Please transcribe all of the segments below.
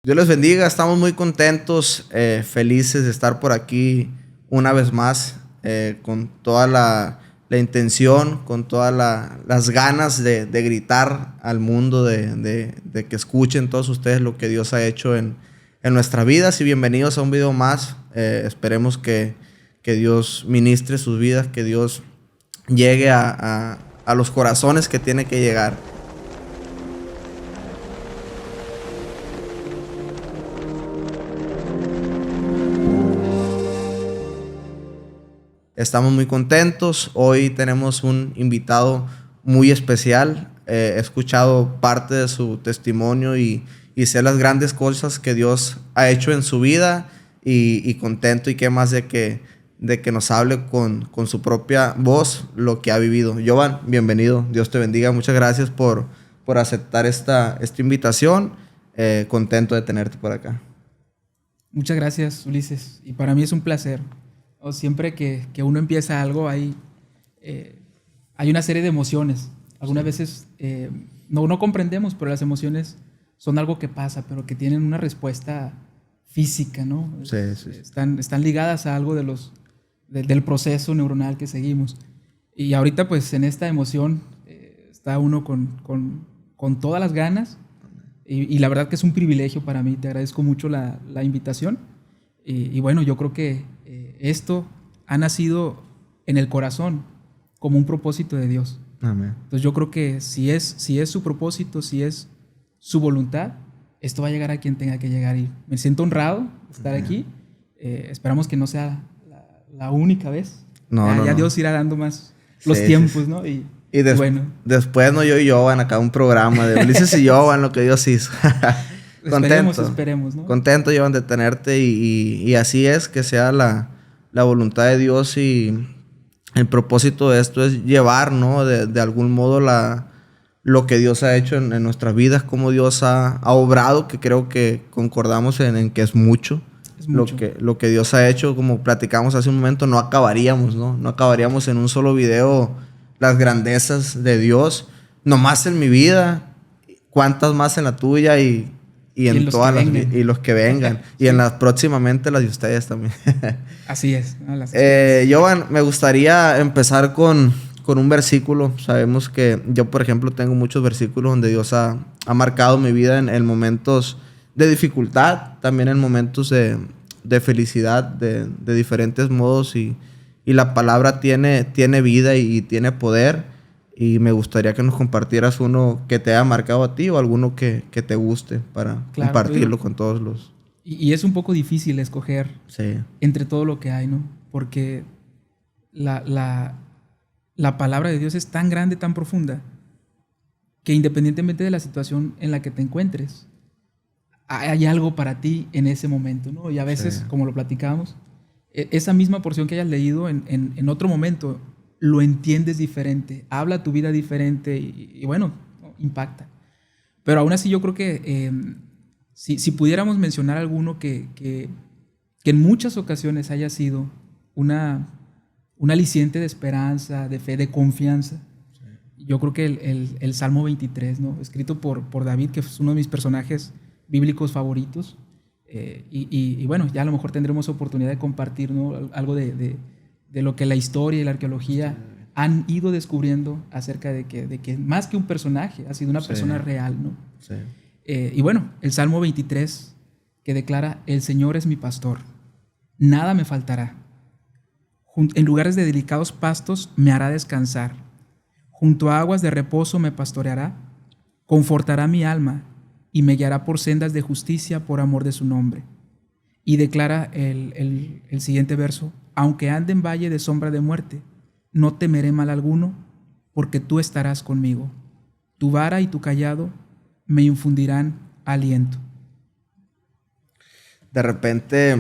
Dios les bendiga, estamos muy contentos, felices de estar por aquí una vez más, con toda la intención, con todas las ganas de gritar al mundo, de que escuchen todos ustedes lo que Dios ha hecho en nuestras vidas. Y bienvenidos a un video más. Esperemos que Dios ministre sus vidas, que Dios llegue a los corazones que tiene que llegar. Estamos muy contentos. Hoy tenemos un invitado muy especial. He escuchado parte de su testimonio y sé las grandes cosas que Dios ha hecho en su vida y contento y qué más de que nos hable con su propia voz lo que ha vivido. Jovan, bienvenido. Dios te bendiga. Muchas gracias por aceptar esta invitación. Contento de tenerte por acá. Muchas gracias, Ulises. Y para mí es un placer. Siempre que uno empieza algo, hay una serie de emociones. Algunas veces no comprendemos, pero las emociones son algo que pasa, pero que tienen una respuesta física, ¿no? Sí. Están ligadas a algo del proceso neuronal que seguimos. Y ahorita, pues, en esta emoción está uno con todas las ganas. Y la verdad que es un privilegio para mí. Te agradezco mucho la invitación. Y bueno, yo creo que esto ha nacido en el corazón como un propósito de Dios. Amén. Entonces yo creo que si es su propósito, si es su voluntad, esto va a llegar a quien tenga que llegar. Y me siento honrado de estar aquí. Esperamos que no sea la única vez. Ya Dios irá dando más los tiempos, ¿no? Y bueno. Después yo y Jovan acá un programa de Ulises y Jovan, lo que Dios hizo. Contento. Esperemos, ¿no? Contento, Jovan, de tenerte y así es, que sea la voluntad de Dios, y el propósito de esto es llevar, ¿no? De algún modo lo que Dios ha hecho en nuestras vidas, cómo Dios ha obrado, que creo que concordamos en que es mucho. Es mucho. Lo que Dios ha hecho, como platicamos hace un momento, no acabaríamos, ¿no? No acabaríamos en un solo video las grandezas de Dios, nomás en mi vida, cuántas más en la tuya y en todas y los que vengan. Sí. Y en las próximamente las de ustedes también. Así es. Jovan, me gustaría empezar con un versículo. Sabemos que yo, por ejemplo, tengo muchos versículos donde Dios ha marcado mi vida en momentos de dificultad, también en momentos de felicidad, de diferentes modos, y la palabra tiene vida y tiene poder. Y me gustaría que nos compartieras uno que te haya marcado a ti o alguno que te guste para compartirlo con todos los... Y es un poco difícil escoger entre todo lo que hay, ¿no? Porque la palabra de Dios es tan grande, tan profunda, que independientemente de la situación en la que te encuentres, hay algo para ti en ese momento, ¿no? Y a veces, como lo platicábamos, esa misma porción que hayas leído en otro momento, lo entiendes diferente, habla tu vida diferente y bueno, impacta. Pero aún así yo creo que si pudiéramos mencionar alguno que en muchas ocasiones haya sido un aliciente de esperanza, de fe, de confianza, yo creo que el Salmo 23, ¿no? Escrito por David, que es uno de mis personajes bíblicos favoritos. Y bueno, ya a lo mejor tendremos oportunidad de compartir, ¿no? Algo de lo que la historia y la arqueología han ido descubriendo acerca de que más que un personaje, ha sido una persona real, ¿no? Sí. Y bueno, el Salmo 23, que declara: el Señor es mi pastor, nada me faltará. En lugares de delicados pastos me hará descansar, junto a aguas de reposo me pastoreará, confortará mi alma y me guiará por sendas de justicia por amor de su nombre. Y declara el siguiente verso: aunque ande en valle de sombra de muerte, no temeré mal alguno, porque tú estarás conmigo. Tu vara y tu cayado me infundirán aliento. De repente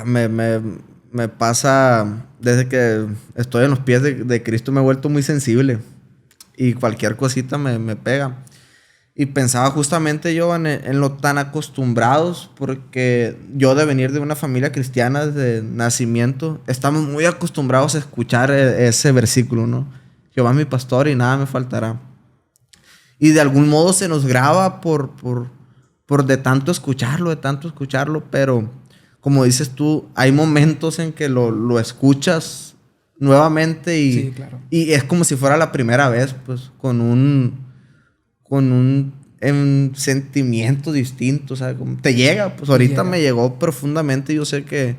me pasa, desde que estoy en los pies de Cristo, me he vuelto muy sensible y cualquier cosita me pega. Y pensaba justamente yo en lo tan acostumbrados, porque yo, de venir de una familia cristiana desde nacimiento, estamos muy acostumbrados a escuchar ese versículo, ¿no? Jehová es mi pastor y nada me faltará. Y de algún modo se nos graba por por de tanto escucharlo, pero como dices tú, hay momentos en que lo escuchas nuevamente Sí, claro. y es como si fuera la primera vez, pues, con un sentimiento distinto, o sea, como te llega, pues ahorita me llegó profundamente, yo sé que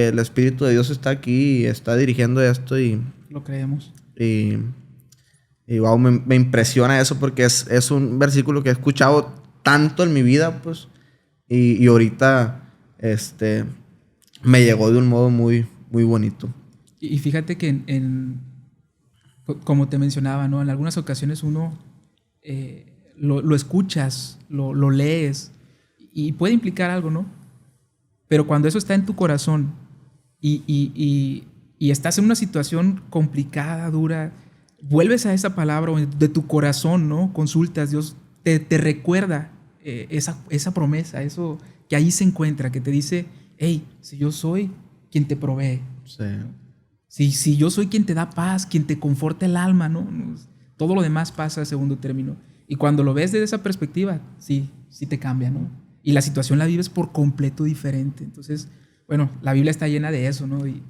el Espíritu de Dios está aquí y está dirigiendo esto y... Lo creemos. Y wow, me impresiona eso porque es un versículo que he escuchado tanto en mi vida, pues, y ahorita, me llegó de un modo muy, muy bonito. Y fíjate que como te mencionaba, ¿no? En algunas ocasiones uno lo escuchas, lo lees y puede implicar algo, ¿no? Pero cuando eso está en tu corazón y estás en una situación complicada, dura, vuelves a esa palabra de tu corazón, ¿no? Consultas, Dios te recuerda esa promesa, eso que ahí se encuentra, que te dice, hey, si yo soy quien te provee. Sí. Si yo soy quien te da paz, quien te conforta el alma, ¿no? Todo lo demás pasa a segundo término. Y cuando lo ves desde esa perspectiva, sí te cambia, ¿no? Y la situación la vives por completo diferente. Entonces, bueno, la Biblia está llena de eso, ¿no? Y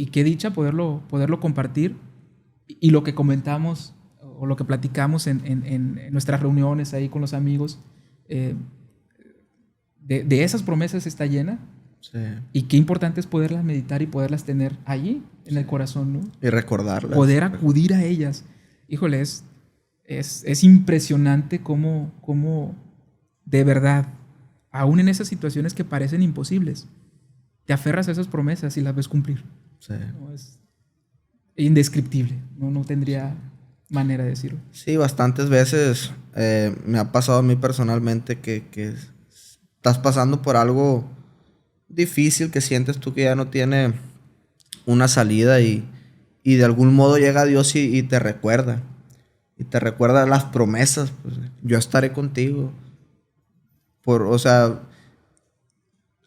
qué dicha poderlo compartir. Y lo que comentamos o lo que platicamos en nuestras reuniones ahí con los amigos, de esas promesas está llena. Sí. Y qué importante es poderlas meditar y poderlas tener allí, en el corazón, ¿no? Y recordarlas. Poder acudir a ellas. Híjole, es impresionante cómo de verdad, aún en esas situaciones que parecen imposibles, te aferras a esas promesas y las ves cumplir. Sí. ¿No? Es indescriptible, no tendría manera de decirlo. Sí, bastantes veces me ha pasado a mí personalmente que estás pasando por algo difícil, que sientes tú que ya no tiene una salida y de algún modo llega Dios y te recuerda. Y te recuerda las promesas. Pues, yo estaré contigo. O sea,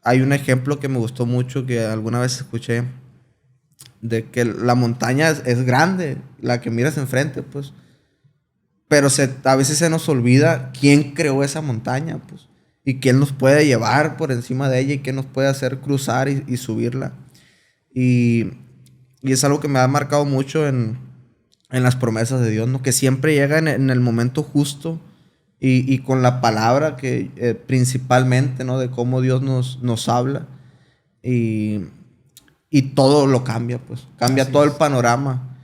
hay un ejemplo que me gustó mucho que alguna vez escuché de que la montaña es grande, la que miras enfrente, pues. Pero a veces se nos olvida quién creó esa montaña, pues. Y quién nos puede llevar por encima de ella y quién nos puede hacer cruzar y subirla. Y es algo que me ha marcado mucho en las promesas de Dios, ¿no? Que siempre llega en el momento justo y con la palabra que principalmente, ¿no? De cómo Dios nos habla y todo lo cambia, pues. Cambia Así todo es. el panorama.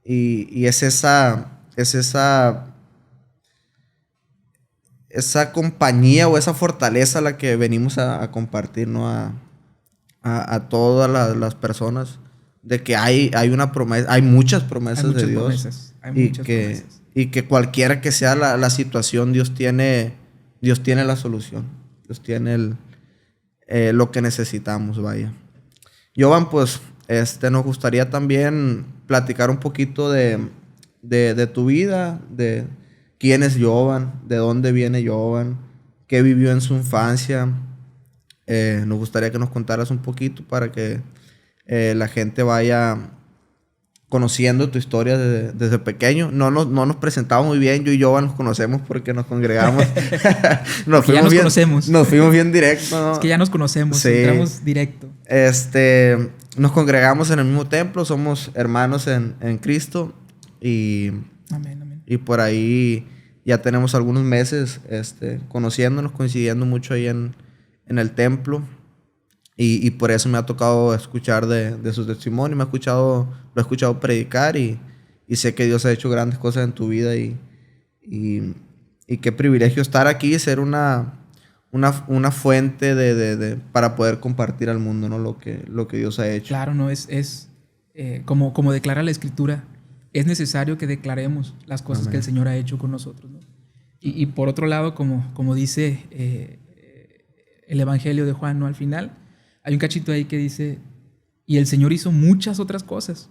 Y es esa compañía o esa fortaleza la que venimos a compartir, ¿no? A todas las personas, de que hay una promesa, hay muchas promesas de Dios. Y que cualquiera que sea la situación, Dios tiene la solución. Dios tiene lo que necesitamos, vaya. Jovan, pues, nos gustaría también platicar un poquito de tu vida, de quién es Jovan, de dónde viene Jovan, qué vivió en su infancia. Nos gustaría que nos contaras un poquito para que la gente vaya conociendo tu historia desde pequeño. No nos presentamos muy bien. Yo y Jovan nos conocemos porque nos congregamos. Ya nos conocemos. Nos fuimos bien directo, ¿no? Es que ya nos conocemos. Sí. Entramos directo. Nos congregamos en el mismo templo. Somos hermanos en Cristo. Amén. Y por ahí ya tenemos algunos meses conociéndonos, coincidiendo mucho ahí en el templo. Y por eso me ha tocado escuchar de su testimonio. Lo he escuchado predicar y sé que Dios ha hecho grandes cosas en tu vida y qué privilegio estar aquí y ser una fuente para poder compartir al mundo, ¿no? Lo que Dios ha hecho. Claro, no es como declara la Escritura, es necesario que declaremos las cosas que el Señor ha hecho con nosotros, ¿no? Y por otro lado, como dice el Evangelio de Juan, ¿no? Al final hay un cachito ahí que dice, y el Señor hizo muchas otras cosas,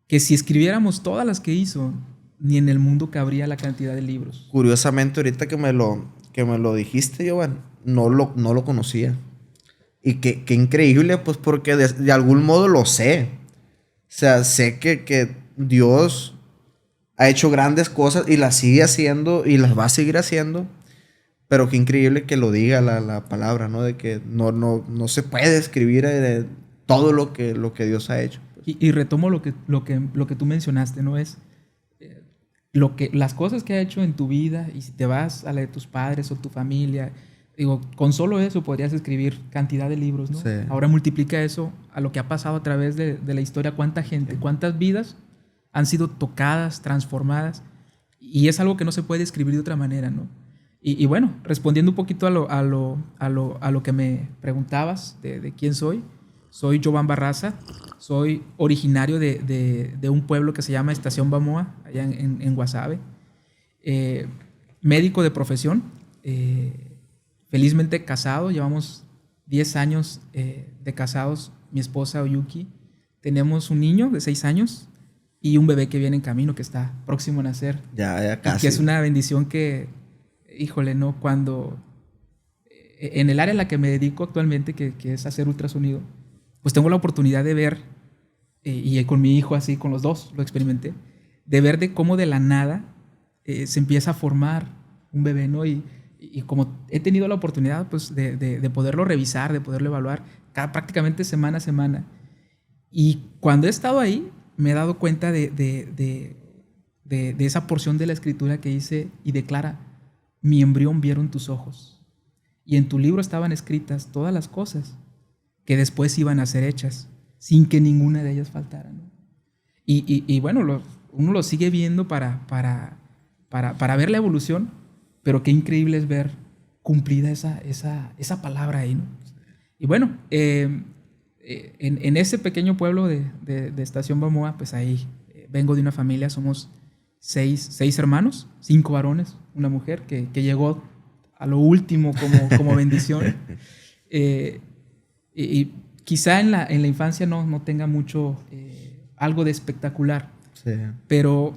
que si escribiéramos todas las que hizo, ni en el mundo cabría la cantidad de libros. Curiosamente, ahorita que me lo dijiste, Jovan, no lo conocía. Y qué increíble, pues, porque de algún modo lo sé. O sea, sé que Dios ha hecho grandes cosas y las sigue haciendo y las va a seguir haciendo. Pero qué increíble que lo diga la palabra, ¿no? De que no se puede escribir todo lo que Dios ha hecho. Y retomo lo que tú mencionaste, ¿no? Es las cosas que ha hecho en tu vida, y si te vas a la de tus padres o tu familia, digo, con solo eso podrías escribir cantidad de libros, ¿no? Sí. Ahora multiplica eso a lo que ha pasado a través de la historia, cuánta gente, cuántas vidas han sido tocadas, transformadas, y es algo que no se puede escribir de otra manera, ¿no? Y bueno, respondiendo un poquito a lo que me preguntabas de quién soy Jovan Barraza, soy originario de un pueblo que se llama Estación Bamoa, allá en Guasave, médico de profesión, felizmente casado, llevamos 10 años de casados, mi esposa Oyuki, tenemos un niño de 6 años y un bebé que viene en camino, que está próximo a nacer. Ya casi. Y que es una bendición que, híjole, ¿no? Cuando en el área en la que me dedico actualmente, que es hacer ultrasonido, pues tengo la oportunidad de ver, y con mi hijo así, con los dos, lo experimenté, de ver de cómo de la nada se empieza a formar un bebé, ¿no? Y como he tenido la oportunidad, pues, de poderlo revisar, de poderlo evaluar, prácticamente semana a semana. Y cuando he estado ahí, me he dado cuenta de esa porción de la escritura que dice y declara: mi embrión vieron tus ojos, y en tu libro estaban escritas todas las cosas que después iban a ser hechas, sin que ninguna de ellas faltara, ¿no? Y bueno, uno lo sigue viendo para ver la evolución, pero qué increíble es ver cumplida esa palabra ahí, ¿no? Y bueno, en ese pequeño pueblo de Estación Bamoa, pues ahí vengo de una familia, somos seis hermanos, 5 varones, una mujer que llegó a lo último como bendición. Y quizá en la infancia no tenga mucho algo de espectacular, sí. pero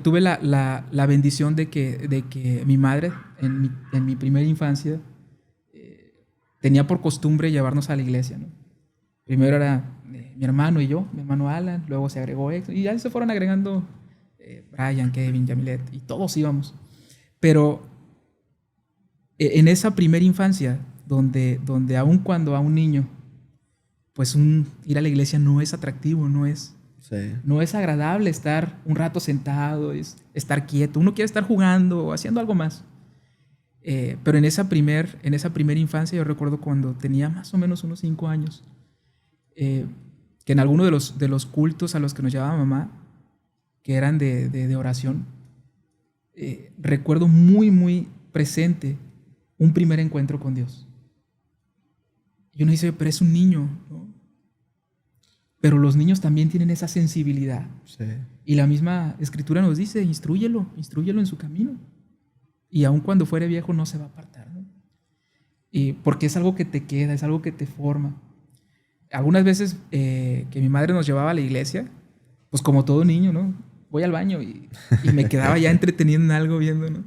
tuve la bendición de que mi madre en mi primera infancia tenía por costumbre llevarnos a la iglesia, ¿no? Primero era mi hermano y yo, mi hermano Alan, luego se agregó Héctor, y ya se fueron agregando Brian, Kevin, Yamilet, y todos íbamos. Pero en esa primera infancia, donde aun cuando a un niño, pues ir a la iglesia no es atractivo, no es agradable estar un rato sentado, es estar quieto, uno quiere estar jugando o haciendo algo más. Pero en esa primera infancia, yo recuerdo cuando tenía más o menos unos 5 años, que en alguno de los cultos a los que nos llevaba mamá, que eran de oración, recuerdo muy, muy presente un primer encuentro con Dios. Y uno dice, pero es un niño, ¿no? Pero los niños también tienen esa sensibilidad. Sí. Y la misma Escritura nos dice, instrúyelo en su camino. Y aun cuando fuere viejo no se va a apartar, ¿no? Y porque es algo que te queda, es algo que te forma. Algunas veces que mi madre nos llevaba a la iglesia, pues como todo niño, ¿no? Voy al baño y me quedaba ya entretenido en algo viendo, ¿no?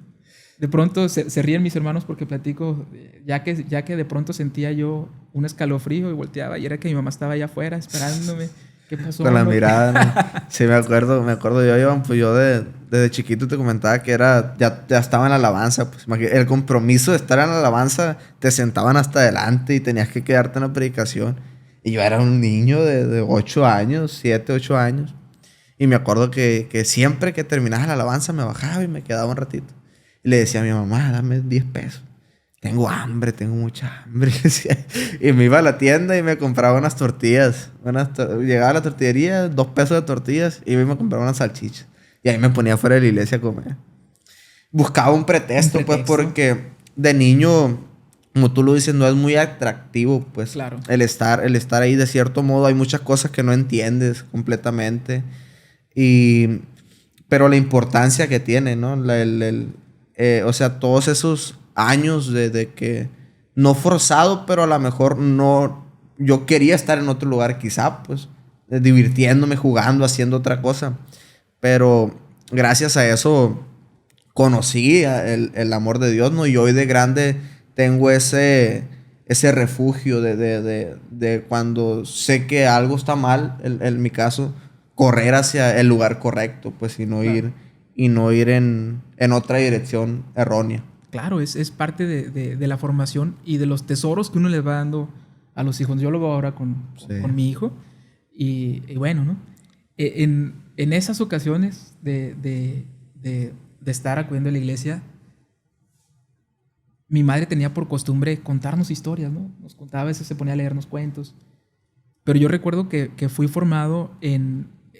De pronto se ríen mis hermanos porque platico, ya que de pronto sentía yo un escalofrío y volteaba y era que mi mamá estaba allá afuera esperándome. ¿Qué pasó? Con la mirada, ¿no? Sí, me acuerdo yo, Iván, pues yo desde chiquito te comentaba que ya estaba en la alabanza, pues el compromiso de estar en la alabanza, te sentaban hasta adelante y tenías que quedarte en la predicación. Y yo era un niño de 8 años, 7, 8 años. Y me acuerdo que siempre que terminaba la alabanza me bajaba y me quedaba un ratito. Y le decía a mi mamá, dame 10 pesos. Tengo hambre, tengo mucha hambre. Y me iba a la tienda y me compraba unas tortillas. Llegaba a la tortillería, 2 pesos de tortillas, y me compraba unas salchichas. Y ahí me ponía fuera de la iglesia a comer. Buscaba un pretexto, pues, porque de niño, como tú lo dices, no es muy atractivo, pues. Claro. El estar ahí, de cierto modo, hay muchas cosas que no entiendes completamente. Pero la importancia que tiene, ¿no? O sea, todos esos años de que no forzado, pero a lo mejor no. Yo quería estar en otro lugar, quizá, pues, divirtiéndome, jugando, haciendo otra cosa. Pero gracias a eso conocí el amor de Dios, ¿no? Y hoy de grande tengo ese refugio de cuando sé que algo está mal, en mi caso, correr hacia el lugar correcto, pues, y no ir en otra dirección errónea. claro, es parte de la formación y de los tesoros que uno le va dando a los hijos. Yo lo veo ahora con mi hijo. Y bueno, ¿no? En esas ocasiones de estar acudiendo a la iglesia, mi madre tenía por costumbre contarnos historias, ¿no? Nos contaba, a veces se ponía a leernos cuentos. Pero yo recuerdo que fui formado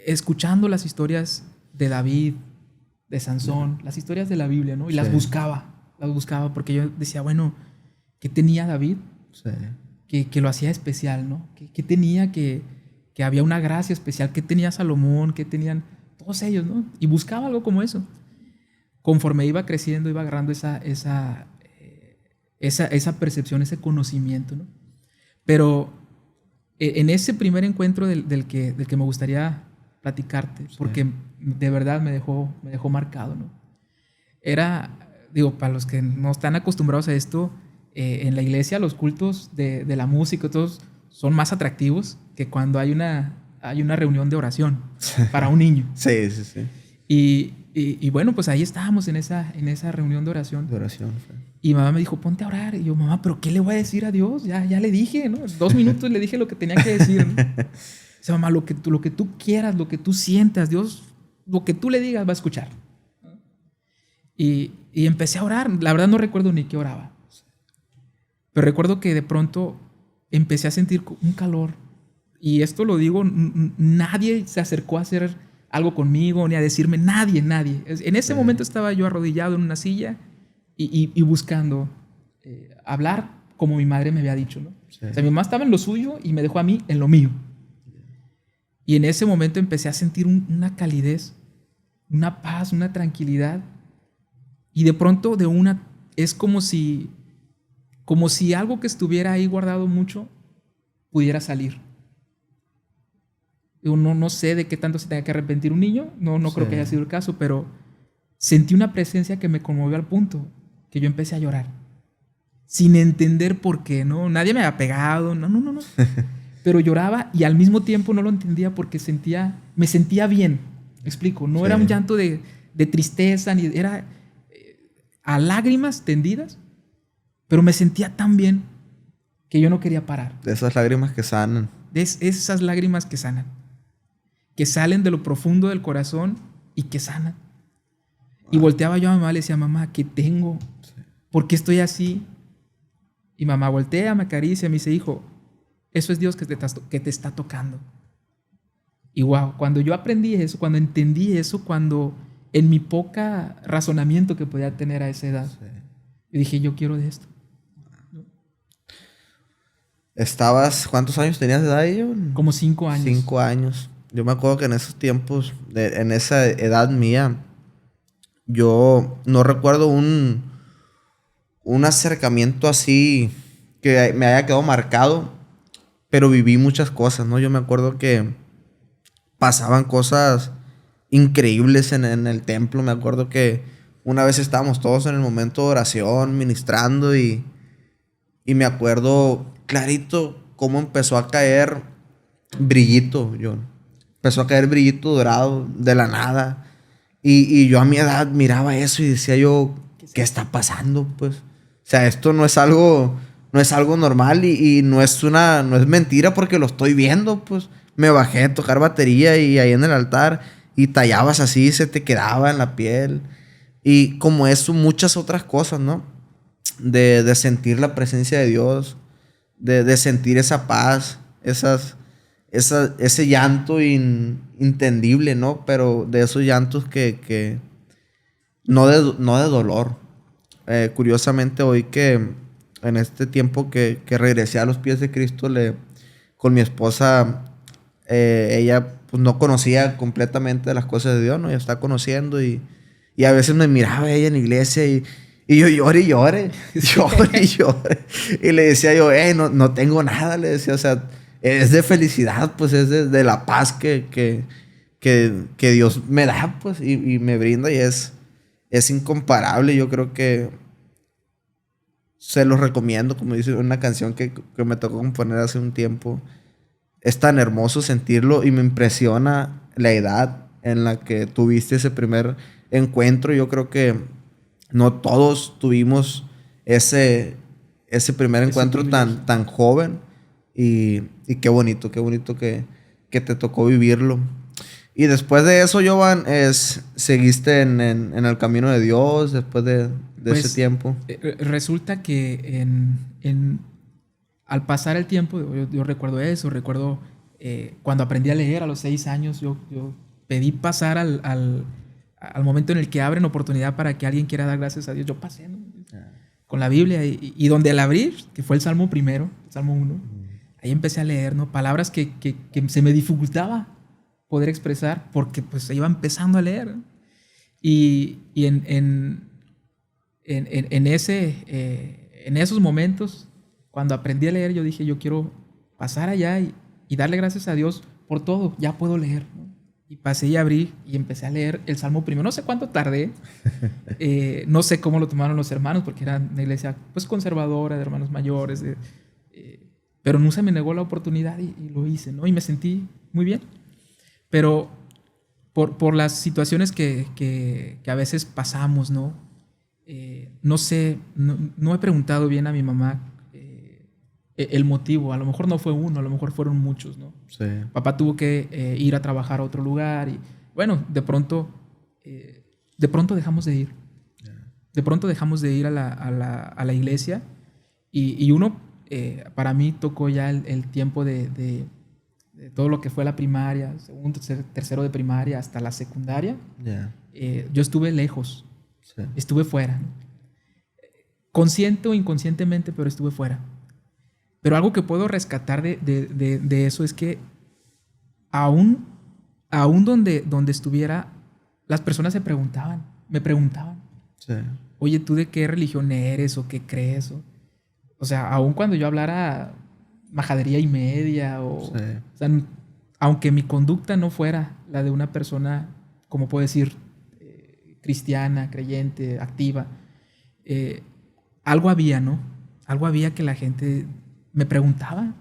escuchando las historias de David, de Sansón, las historias de la Biblia, ¿no? Y las buscaba porque yo decía, bueno, ¿qué tenía David? Que lo hacía especial, ¿no? ¿Qué tenía que había una gracia especial? ¿Qué tenía Salomón? ¿Qué tenían todos ellos, no? Y buscaba algo como eso. Conforme iba creciendo, iba agarrando esa percepción, ese conocimiento, ¿no? Pero en ese primer encuentro del que me gustaría platicarte, porque de verdad me dejó marcado, ¿no? Era, digo, para los que no están acostumbrados a esto, en la iglesia los cultos de la música, todos son más atractivos que cuando hay una reunión de oración para un niño. Sí. Y bueno, pues ahí estábamos en esa reunión de oración. Y mamá me dijo, ponte a orar. Y yo, mamá, ¿pero qué le voy a decir a Dios? Ya le dije, ¿no? 2 minutos le dije lo que tenía que decir, ¿no? Dice, mamá, lo que tú quieras, lo que tú sientas, Dios, lo que tú le digas va a escuchar. Y empecé a orar. La verdad no recuerdo ni qué oraba. Pero recuerdo que de pronto empecé a sentir un calor. Y esto lo digo, nadie se acercó a hacer algo conmigo, ni a decirme, nadie. En ese momento estaba yo arrodillado en una silla y buscando hablar como mi madre me había dicho, ¿no? O sea, mi mamá estaba en lo suyo y me dejó a mí en lo mío. Y en ese momento empecé a sentir una calidez, una paz, una tranquilidad. Y de pronto es como si algo que estuviera ahí guardado mucho pudiera salir. Yo no sé de qué tanto se tenga que arrepentir un niño, no creo que haya sido el caso, pero sentí una presencia que me conmovió al punto que yo empecé a llorar, sin entender por qué, ¿no? Nadie me había pegado, no. Pero lloraba y al mismo tiempo no lo entendía porque me sentía bien, ¿me explico? No era un llanto de tristeza, ni era a lágrimas tendidas, pero me sentía tan bien que yo no quería parar. De esas lágrimas que sanan. Esas lágrimas que sanan, que salen de lo profundo del corazón y que sanan. Y volteaba yo a mamá y le decía, mamá, ¿qué tengo? ¿Por qué estoy así? Y mamá voltea, me acaricia, me dice, hijo, eso es Dios que te está tocando. Y wow, cuando yo aprendí eso, cuando entendí eso, cuando en mi poca razonamiento que podía tener a esa edad, yo dije, yo quiero de esto. ¿Cuántos años tenías de edad, John? Como 5 años. 5 años. Yo me acuerdo que en esos tiempos, en esa edad mía, yo no recuerdo un acercamiento así que me haya quedado marcado, pero viví muchas cosas, ¿no? Yo me acuerdo que pasaban cosas increíbles en el templo. Me acuerdo que una vez estábamos todos en el momento de oración, ministrando, y me acuerdo clarito cómo empezó a caer brillito, John. Empezó a caer brillito dorado de la nada. Y yo a mi edad miraba eso y decía yo, ¿qué está pasando? Pues, o sea, esto no es algo normal y no es mentira porque lo estoy viendo, pues. Me bajé a tocar batería y ahí en el altar y tallabas así, se te quedaba en la piel. Y como eso, muchas otras cosas, ¿no? De sentir la presencia de Dios, de sentir esa paz, ese llanto inentendible, ¿no? Pero de esos llantos que no de dolor. Curiosamente, hoy que en este tiempo que regresé a los pies de Cristo, con mi esposa, ella pues no conocía completamente las cosas de Dios, ¿no? Ella está conociendo y a veces me miraba ella en la iglesia y yo llore. Y le decía yo, no tengo nada, le decía, o sea, es de felicidad, pues es de la paz que Dios me da, pues, y me brinda, y es incomparable. Yo creo que se los recomiendo, como dice una canción que me tocó componer hace un tiempo. Es tan hermoso sentirlo y me impresiona la edad en la que tuviste ese primer encuentro. Yo creo que no todos tuvimos ese primer encuentro tan joven. Y qué bonito que te tocó vivirlo. Y después de eso, Jovan, ¿seguiste en el camino de Dios después de pues, ese tiempo? Resulta que al pasar el tiempo, yo recuerdo eso, recuerdo cuando aprendí a leer a los 6 años, yo pedí pasar al momento en el que abren oportunidad para que alguien quiera dar gracias a Dios. Yo pasé, ¿no? Con la Biblia y donde al abrir, que fue el Salmo primero, el Salmo 1, ahí empecé a leer, ¿no? Palabras que se me dificultaba poder expresar porque pues se iba empezando a leer. Y en esos momentos, cuando aprendí a leer, yo dije, yo quiero pasar allá y darle gracias a Dios por todo. Ya puedo leer, ¿no? Y pasé y abrí y empecé a leer el Salmo primero. No sé cuánto tardé. No sé cómo lo tomaron los hermanos, porque era una iglesia pues conservadora, de hermanos mayores. Pero no se me negó la oportunidad y lo hice, ¿no? Y me sentí muy bien. Pero por las situaciones que a veces pasamos, ¿no? No sé, no he preguntado bien a mi mamá el motivo. A lo mejor no fue uno, a lo mejor fueron muchos, ¿no? Sí. Papá tuvo que ir a trabajar a otro lugar y bueno, de pronto dejamos de ir. De pronto dejamos de ir a la iglesia y uno, para mí tocó ya el tiempo de todo lo que fue la primaria, segundo, tercero de primaria hasta la secundaria. Yo estuve lejos, estuve fuera, ¿no? Consciente o inconscientemente, pero estuve fuera. Pero algo que puedo rescatar de eso es que aún donde estuviera, las personas me preguntaban, oye, ¿tú de qué religión eres o qué crees? O sea, aún cuando yo hablara majadería y media o sea, aunque mi conducta no fuera la de una persona, como puedo decir, cristiana, creyente, activa, algo había, ¿no? Algo había que la gente me preguntaba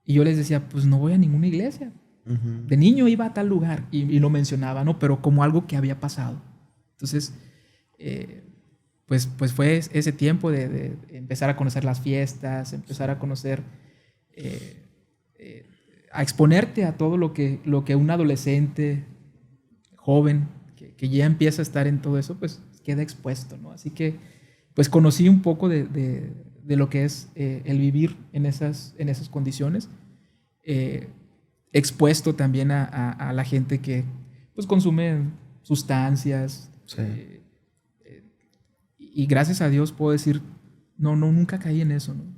y yo les decía, pues no voy a ninguna iglesia. De niño iba a tal lugar y lo mencionaba, ¿no? Pero como algo que había pasado. Entonces, pues fue ese tiempo de empezar a conocer las fiestas, empezar a conocer, a exponerte a todo lo que un adolescente joven que ya empieza a estar en todo eso, pues queda expuesto, ¿no? Así que, pues conocí un poco de lo que es el vivir en esas condiciones, expuesto también a la gente que pues consume sustancias. Y gracias a Dios puedo decir, nunca caí en eso, ¿no?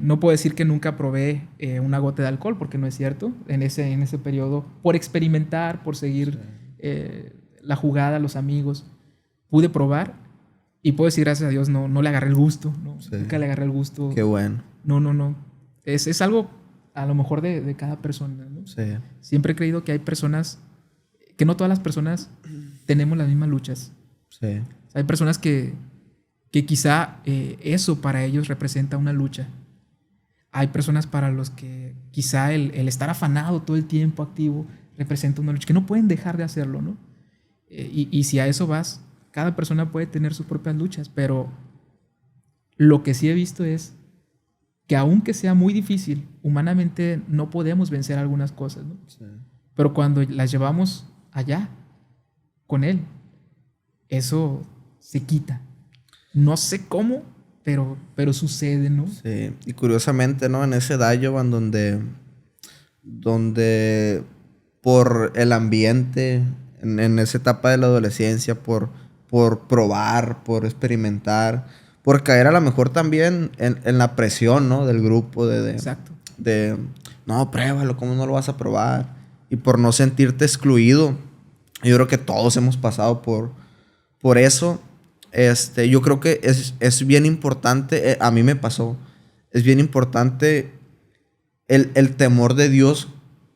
No puedo decir que nunca probé una gota de alcohol, porque no es cierto. En ese periodo, por experimentar, por seguir la jugada, los amigos, pude probar y puedo decir, gracias a Dios, no le agarré el gusto, ¿no? Nunca le agarré el gusto. Qué bueno. No. Es algo a lo mejor de cada persona, ¿no? Siempre he creído que hay personas, que no todas las personas tenemos las mismas luchas. Hay personas que quizá eso para ellos representa una lucha. Hay personas para los que quizá el estar afanado todo el tiempo, activo, representa una lucha, que no pueden dejar de hacerlo, ¿no? Y si a eso vas, cada persona puede tener sus propias luchas, pero lo que sí he visto es que aunque sea muy difícil, humanamente no podemos vencer algunas cosas, ¿no? Pero cuando las llevamos allá, con Él, eso se quita. No sé cómo, pero sucede, ¿no? Sí, y curiosamente, ¿no? En esa edad, Jovan, donde por el ambiente, en esa etapa de la adolescencia, por probar, por experimentar, por caer a lo mejor también en la presión, ¿no? Del grupo, Exacto. No, pruébalo, ¿cómo no lo vas a probar? Y por no sentirte excluido. Yo creo que todos hemos pasado por eso. Yo creo que es bien importante, a mí me pasó, es bien importante el temor de Dios,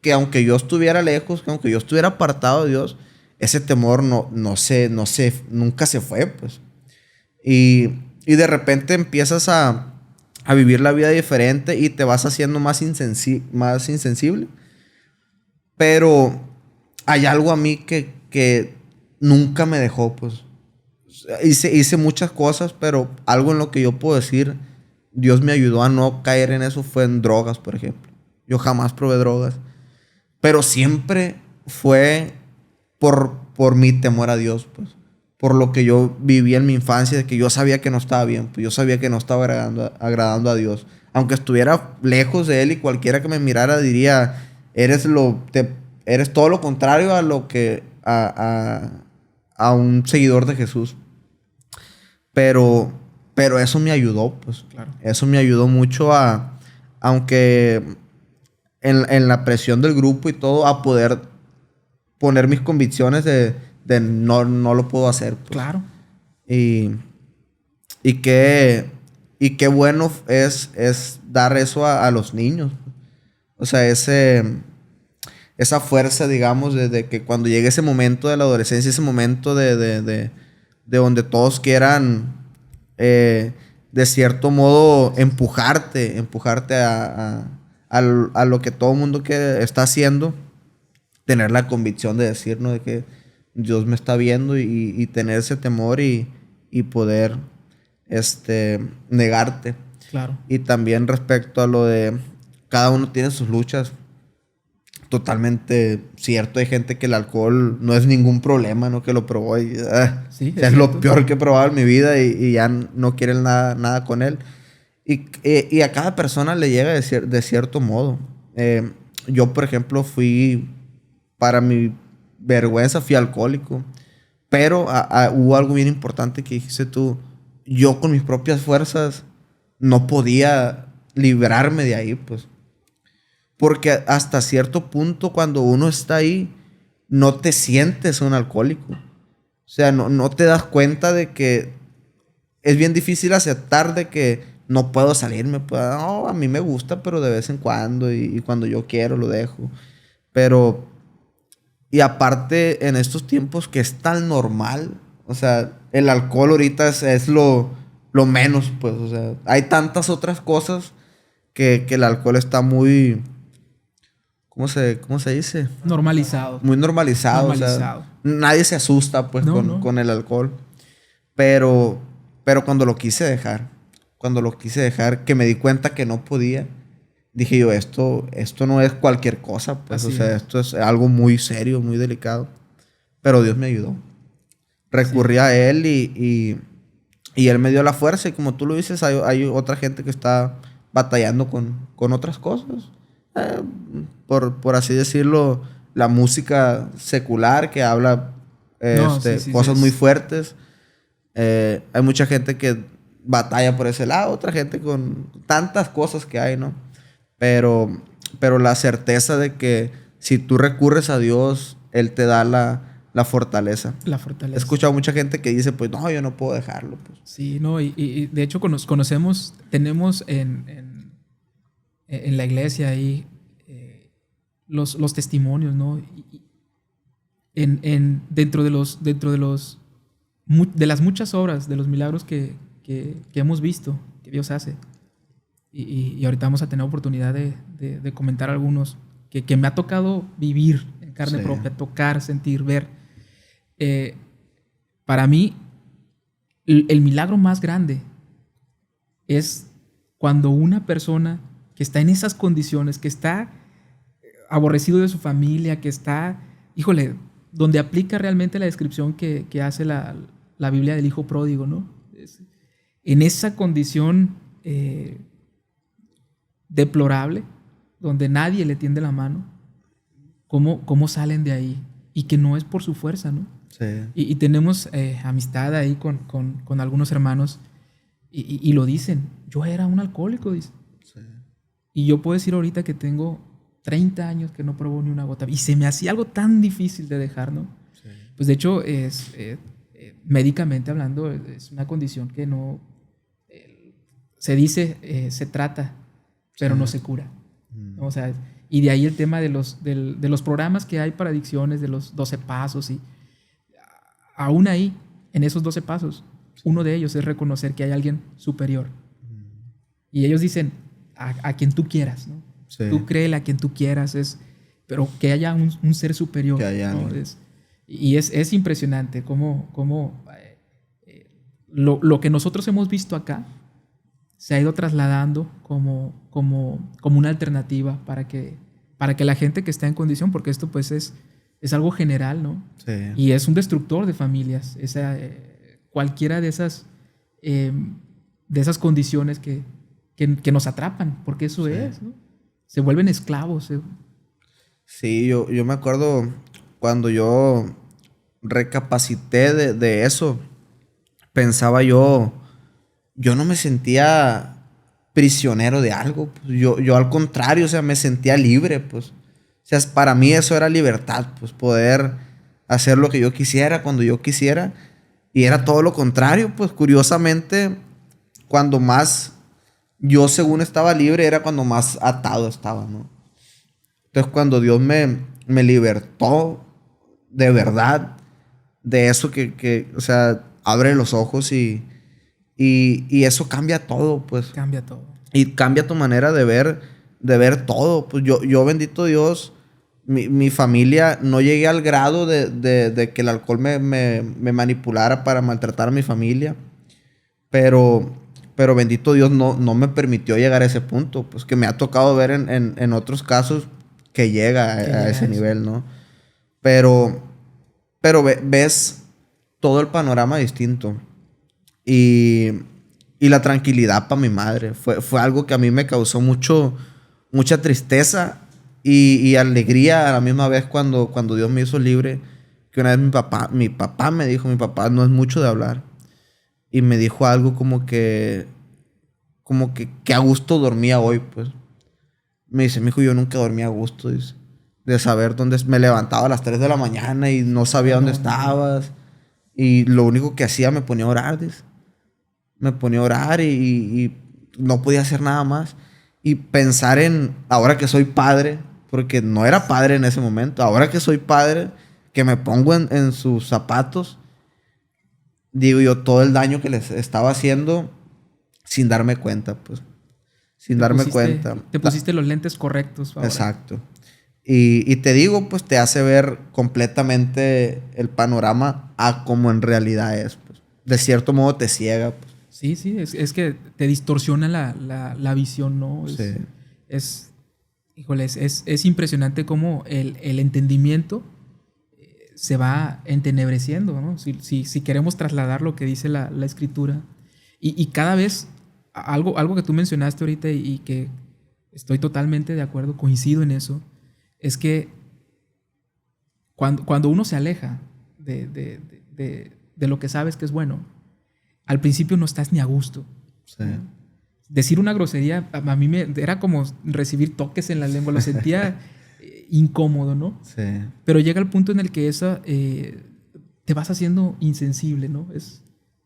que aunque yo estuviera lejos, que aunque yo estuviera apartado de Dios, ese temor nunca se fue, pues. Y de repente empiezas a vivir la vida diferente y te vas haciendo más insensible. Pero hay algo a mí que nunca me dejó, pues. hice muchas cosas, pero algo en lo que yo puedo decir, Dios me ayudó a no caer en eso, fue en drogas, por ejemplo. Yo jamás probé drogas, pero siempre fue por mi temor a Dios, pues. Por lo que yo viví en mi infancia, de que yo sabía que no estaba bien, pues yo sabía que no estaba agradando a Dios. Aunque estuviera lejos de Él y cualquiera que me mirara diría, eres todo lo contrario a lo que a un seguidor de Jesús. Pero eso me ayudó, pues. Claro. Eso me ayudó mucho aunque en la presión del grupo y todo, a poder poner mis convicciones de no lo puedo hacer, pues. Claro. Y qué bueno es dar eso a los niños. O sea, esa fuerza, digamos, de que cuando llegue ese momento de la adolescencia, ese momento de donde todos quieran, de cierto modo, empujarte a lo que todo el mundo está haciendo, tener la convicción de decir, ¿no? De que Dios me está viendo y tener ese temor y poder negarte. Claro. Y también respecto a lo de cada uno tiene sus luchas, totalmente cierto. Hay gente que el alcohol no es ningún problema, ¿no? Que lo probó y sí, es lo peor que he probado en mi vida y ya no quieren nada con él. Y a cada persona le llega de cierto modo. Yo, por ejemplo, para mi vergüenza, fui alcohólico. Pero hubo algo bien importante que dijiste tú. Yo con mis propias fuerzas no podía librarme de ahí, pues. Porque hasta cierto punto, cuando uno está ahí, no te sientes un alcohólico. O sea, no te das cuenta de que es bien difícil aceptar de que no puedo salirme. Pues, no, a mí me gusta, pero de vez en cuando y cuando yo quiero lo dejo. Pero, y aparte, en estos tiempos que es tan normal, o sea, el alcohol ahorita es lo menos, pues. O sea, hay tantas otras cosas que el alcohol está muy... ¿Cómo se dice? Normalizado. Muy normalizado. O sea, nadie se asusta, pues, con el alcohol. Pero cuando lo quise dejar, que me di cuenta que no podía, dije yo, esto no es cualquier cosa, pues. Así, o sea, esto es algo muy serio, muy delicado. Pero Dios me ayudó. Recurrí a Él y Él me dio la fuerza. Y como tú lo dices, hay otra gente que está batallando con otras cosas. Por así decirlo, la música secular que habla cosas muy fuertes. Hay mucha gente que batalla por ese lado, otra gente con tantas cosas que hay, ¿no? Pero la certeza de que si tú recurres a Dios, Él te da la fortaleza. La fortaleza. He escuchado mucha gente que dice, pues no, yo no puedo dejarlo. Pues. Sí, no, y de hecho tenemos en la iglesia ahí los testimonios, ¿no? Dentro de las muchas obras, de los milagros que hemos visto, que Dios hace. Y ahorita vamos a tener oportunidad de comentar algunos que me ha tocado vivir en carne propia, tocar, sentir, ver. Para mí, el milagro más grande es cuando una persona que está en esas condiciones, que está aborrecido de su familia, que está, híjole, donde aplica realmente la descripción que hace la Biblia del hijo pródigo, ¿no? En esa condición deplorable, donde nadie le tiende la mano, ¿cómo salen de ahí? Y que no es por su fuerza, ¿no? Sí. Y tenemos amistad ahí con algunos hermanos y lo dicen. Yo era un alcohólico, dice. Sí. Y yo puedo decir ahorita que tengo 30 años que no pruebo ni una gota. Y se me hacía algo tan difícil de dejar, ¿no? Sí. Pues de hecho, médicamente hablando, es una condición que no... se dice, se trata, pero no se cura. ¿No? O sea, y de ahí el tema de los programas que hay para adicciones, de los 12 pasos. Y aún ahí, en esos 12 pasos, uno de ellos es reconocer que hay alguien superior. Y ellos dicen, a quien tú quieras, ¿no? Sí. Tú créele a quien tú quieras, pero que haya un ser superior. Que haya, ¿no? Y es impresionante cómo lo que nosotros hemos visto acá se ha ido trasladando como una alternativa para que la gente que está en condición, porque esto pues es algo general, ¿no? Sí. Y es un destructor de familias. Cualquiera de esas condiciones que nos atrapan, porque eso es, ¿no? Se vuelven esclavos. Sí, yo me acuerdo cuando yo recapacité de eso, pensaba yo no me sentía prisionero de algo. Pues yo al contrario, o sea, me sentía libre, pues. O sea, para mí eso era libertad, pues poder hacer lo que yo quisiera, cuando yo quisiera. Y era todo lo contrario, pues curiosamente, cuando más yo según estaba libre, era cuando más atado estaba, ¿no? Entonces cuando Dios me libertó de verdad, de eso o sea, abre los ojos y eso cambia todo, pues. Cambia todo. Y cambia tu manera de ver todo. Pues yo bendito Dios, mi familia, no llegué al grado de que el alcohol me manipulara para maltratar a mi familia. Pero bendito Dios no me permitió llegar a ese punto. Pues que me ha tocado ver en otros casos que llega a ese nivel, ¿no? Pero ves todo el panorama distinto. Y la tranquilidad para mi madre fue algo que a mí me causó mucha tristeza y alegría a la misma vez cuando Dios me hizo libre. Que una vez mi papá me dijo, mi papá no es mucho de hablar, y me dijo algo como que a gusto dormía hoy, pues. Me dice, mijo, yo nunca dormía a gusto, dice, de saber dónde me levantaba a las 3 de la mañana y no sabía dónde estabas. Y lo único que hacía, me ponía a orar, dice. Me ponía a orar y no podía hacer nada más. Y pensar en, ahora que soy padre, porque no era padre en ese momento, ahora que soy padre, que me pongo en sus zapatos, digo yo, todo el daño que les estaba haciendo sin darme cuenta, pues. Sin darme cuenta. Te pusiste los lentes correctos ahora. Exacto. Y te digo, pues te hace ver completamente el panorama a como en realidad es, pues. De cierto modo te ciega, pues. Sí, es que te distorsiona la visión, ¿no? Híjole, es impresionante cómo el entendimiento se va entenebreciendo, ¿no? Si queremos trasladar lo que dice la escritura. Y cada vez, algo que tú mencionaste ahorita y que estoy totalmente de acuerdo, coincido en eso, es que cuando uno se aleja de lo que sabes que es bueno, al principio no estás ni a gusto. Sí. Decir una grosería a mí era como recibir toques en la lengua, lo sentía incómodo, ¿no? Sí. Pero llega el punto en el que te vas haciendo insensible, ¿no?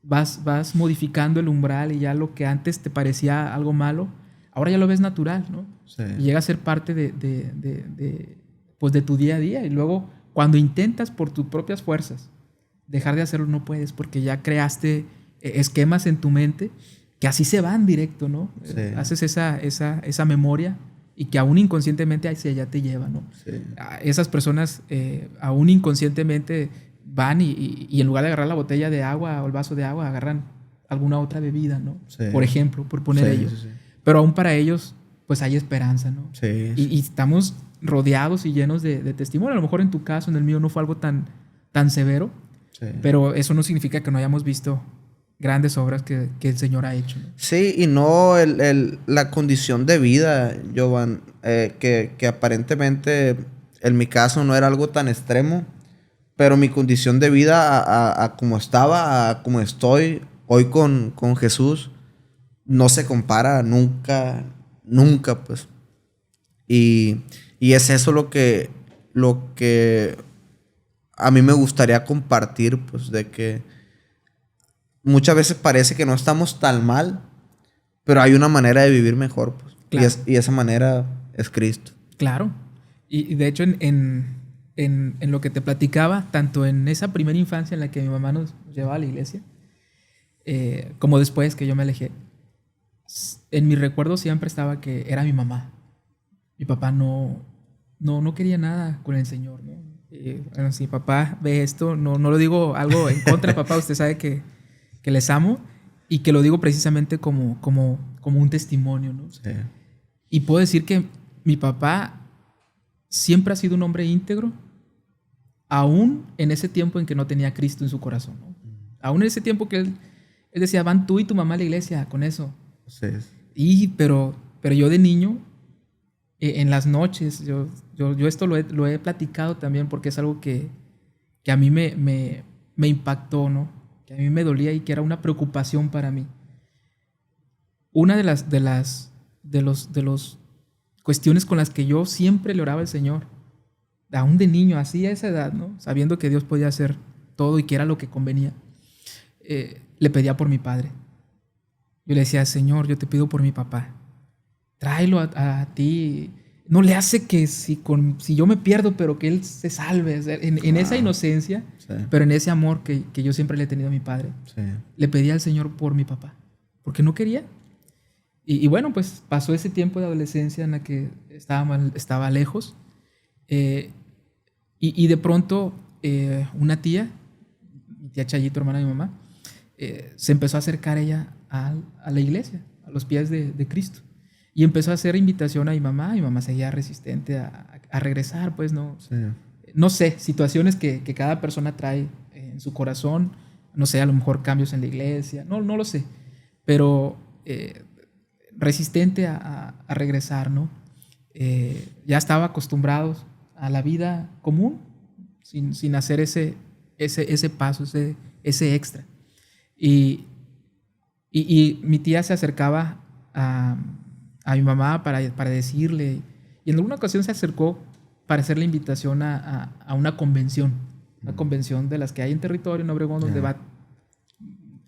Vas modificando el umbral y ya lo que antes te parecía algo malo, ahora ya lo ves natural, ¿no? Sí. Y llega a ser parte pues de tu día a día. Y luego, cuando intentas por tus propias fuerzas dejar de hacerlo, no puedes, porque ya creaste esquemas en tu mente que así se van directo, ¿no? Sí. Haces esa memoria y que aún inconscientemente hacia allá te lleva, ¿no? Sí. Esas personas aún inconscientemente van y en lugar de agarrar la botella de agua o el vaso de agua, agarran alguna otra bebida, ¿no? Sí. Por ejemplo, por poner ellos. Sí. Pero aún para ellos, pues hay esperanza, ¿no? Sí. Y estamos rodeados y llenos de testimonio. A lo mejor en tu caso, en el mío, no fue algo tan severo, sí, pero eso no significa que no hayamos visto grandes obras que el Señor ha hecho, ¿no? Sí, y no la condición de vida, Jovan, que aparentemente en mi caso no era algo tan extremo, pero mi condición de vida a como estaba, a como estoy hoy con Jesús, no se compara nunca, pues. Y es eso lo que a mí me gustaría compartir, pues, de que muchas veces parece que no estamos tan mal, pero hay una manera de vivir mejor, pues. Claro. Y esa manera es Cristo. Claro. Y de hecho, en lo que te platicaba, tanto en esa primera infancia en la que mi mamá nos llevaba a la iglesia, como después que yo me alejé, en mi recuerdo siempre estaba que era mi mamá. Mi papá no quería nada con el Señor, ¿no? Bueno, si papá ve esto, no lo digo algo en contra de papá, usted sabe que que les amo y que lo digo precisamente como un testimonio, ¿no? Sí. Y puedo decir que mi papá siempre ha sido un hombre íntegro, aún en ese tiempo en que no tenía a Cristo en su corazón, ¿no? Aún en ese tiempo que él decía, van tú y tu mamá a la iglesia con eso. Sí. Pero yo de niño, en las noches, yo esto lo he platicado también porque es algo que a mí me impactó, ¿no? Que a mí me dolía y que era una preocupación para mí. Una de las cuestiones con las que yo siempre le oraba al Señor, aún de niño, así a esa edad, ¿no? Sabiendo que Dios podía hacer todo y que era lo que convenía, le pedía por mi padre. Yo le decía, Señor, yo te pido por mi papá. Tráelo a ti. No le hace que si yo me pierdo, pero que él se salve. En esa inocencia, sí. Pero en ese amor que yo siempre le he tenido a mi padre. Sí. Le pedí al Señor por mi papá. Porque no quería. Y bueno, pues pasó ese tiempo de adolescencia en la que estaba lejos. Y de pronto, una tía, mi tía Chayito, hermana de mi mamá, se empezó a acercar ella a la iglesia, a los pies de Cristo. Y empezó a hacer invitación a mi mamá. Mi mamá seguía resistente a regresar, pues no. Sí. No sé, situaciones que cada persona trae en su corazón. No sé, a lo mejor cambios en la iglesia. No lo sé. Pero resistente a regresar, ¿no? Ya estaba acostumbrados a la vida común, sin hacer ese paso, ese extra. Y mi tía se acercaba a mi mamá para decirle, y en alguna ocasión se acercó para hacer la invitación a una convención de las que hay en territorio, en Obregón, donde va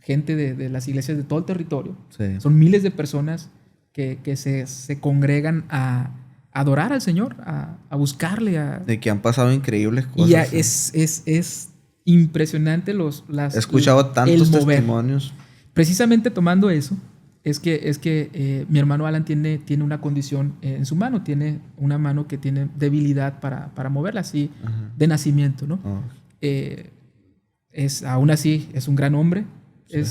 gente de las iglesias de todo el territorio. Sí. Son miles de personas que se congregan a adorar al Señor, a buscarle. De que han pasado increíbles cosas. Y es impresionante he escuchado tantos testimonios. Precisamente tomando eso, es que mi hermano Alan tiene una condición en su mano, tiene una mano que tiene debilidad para moverla así, Ajá. de nacimiento, ¿no? Oh. Aún así, es un gran hombre, sí.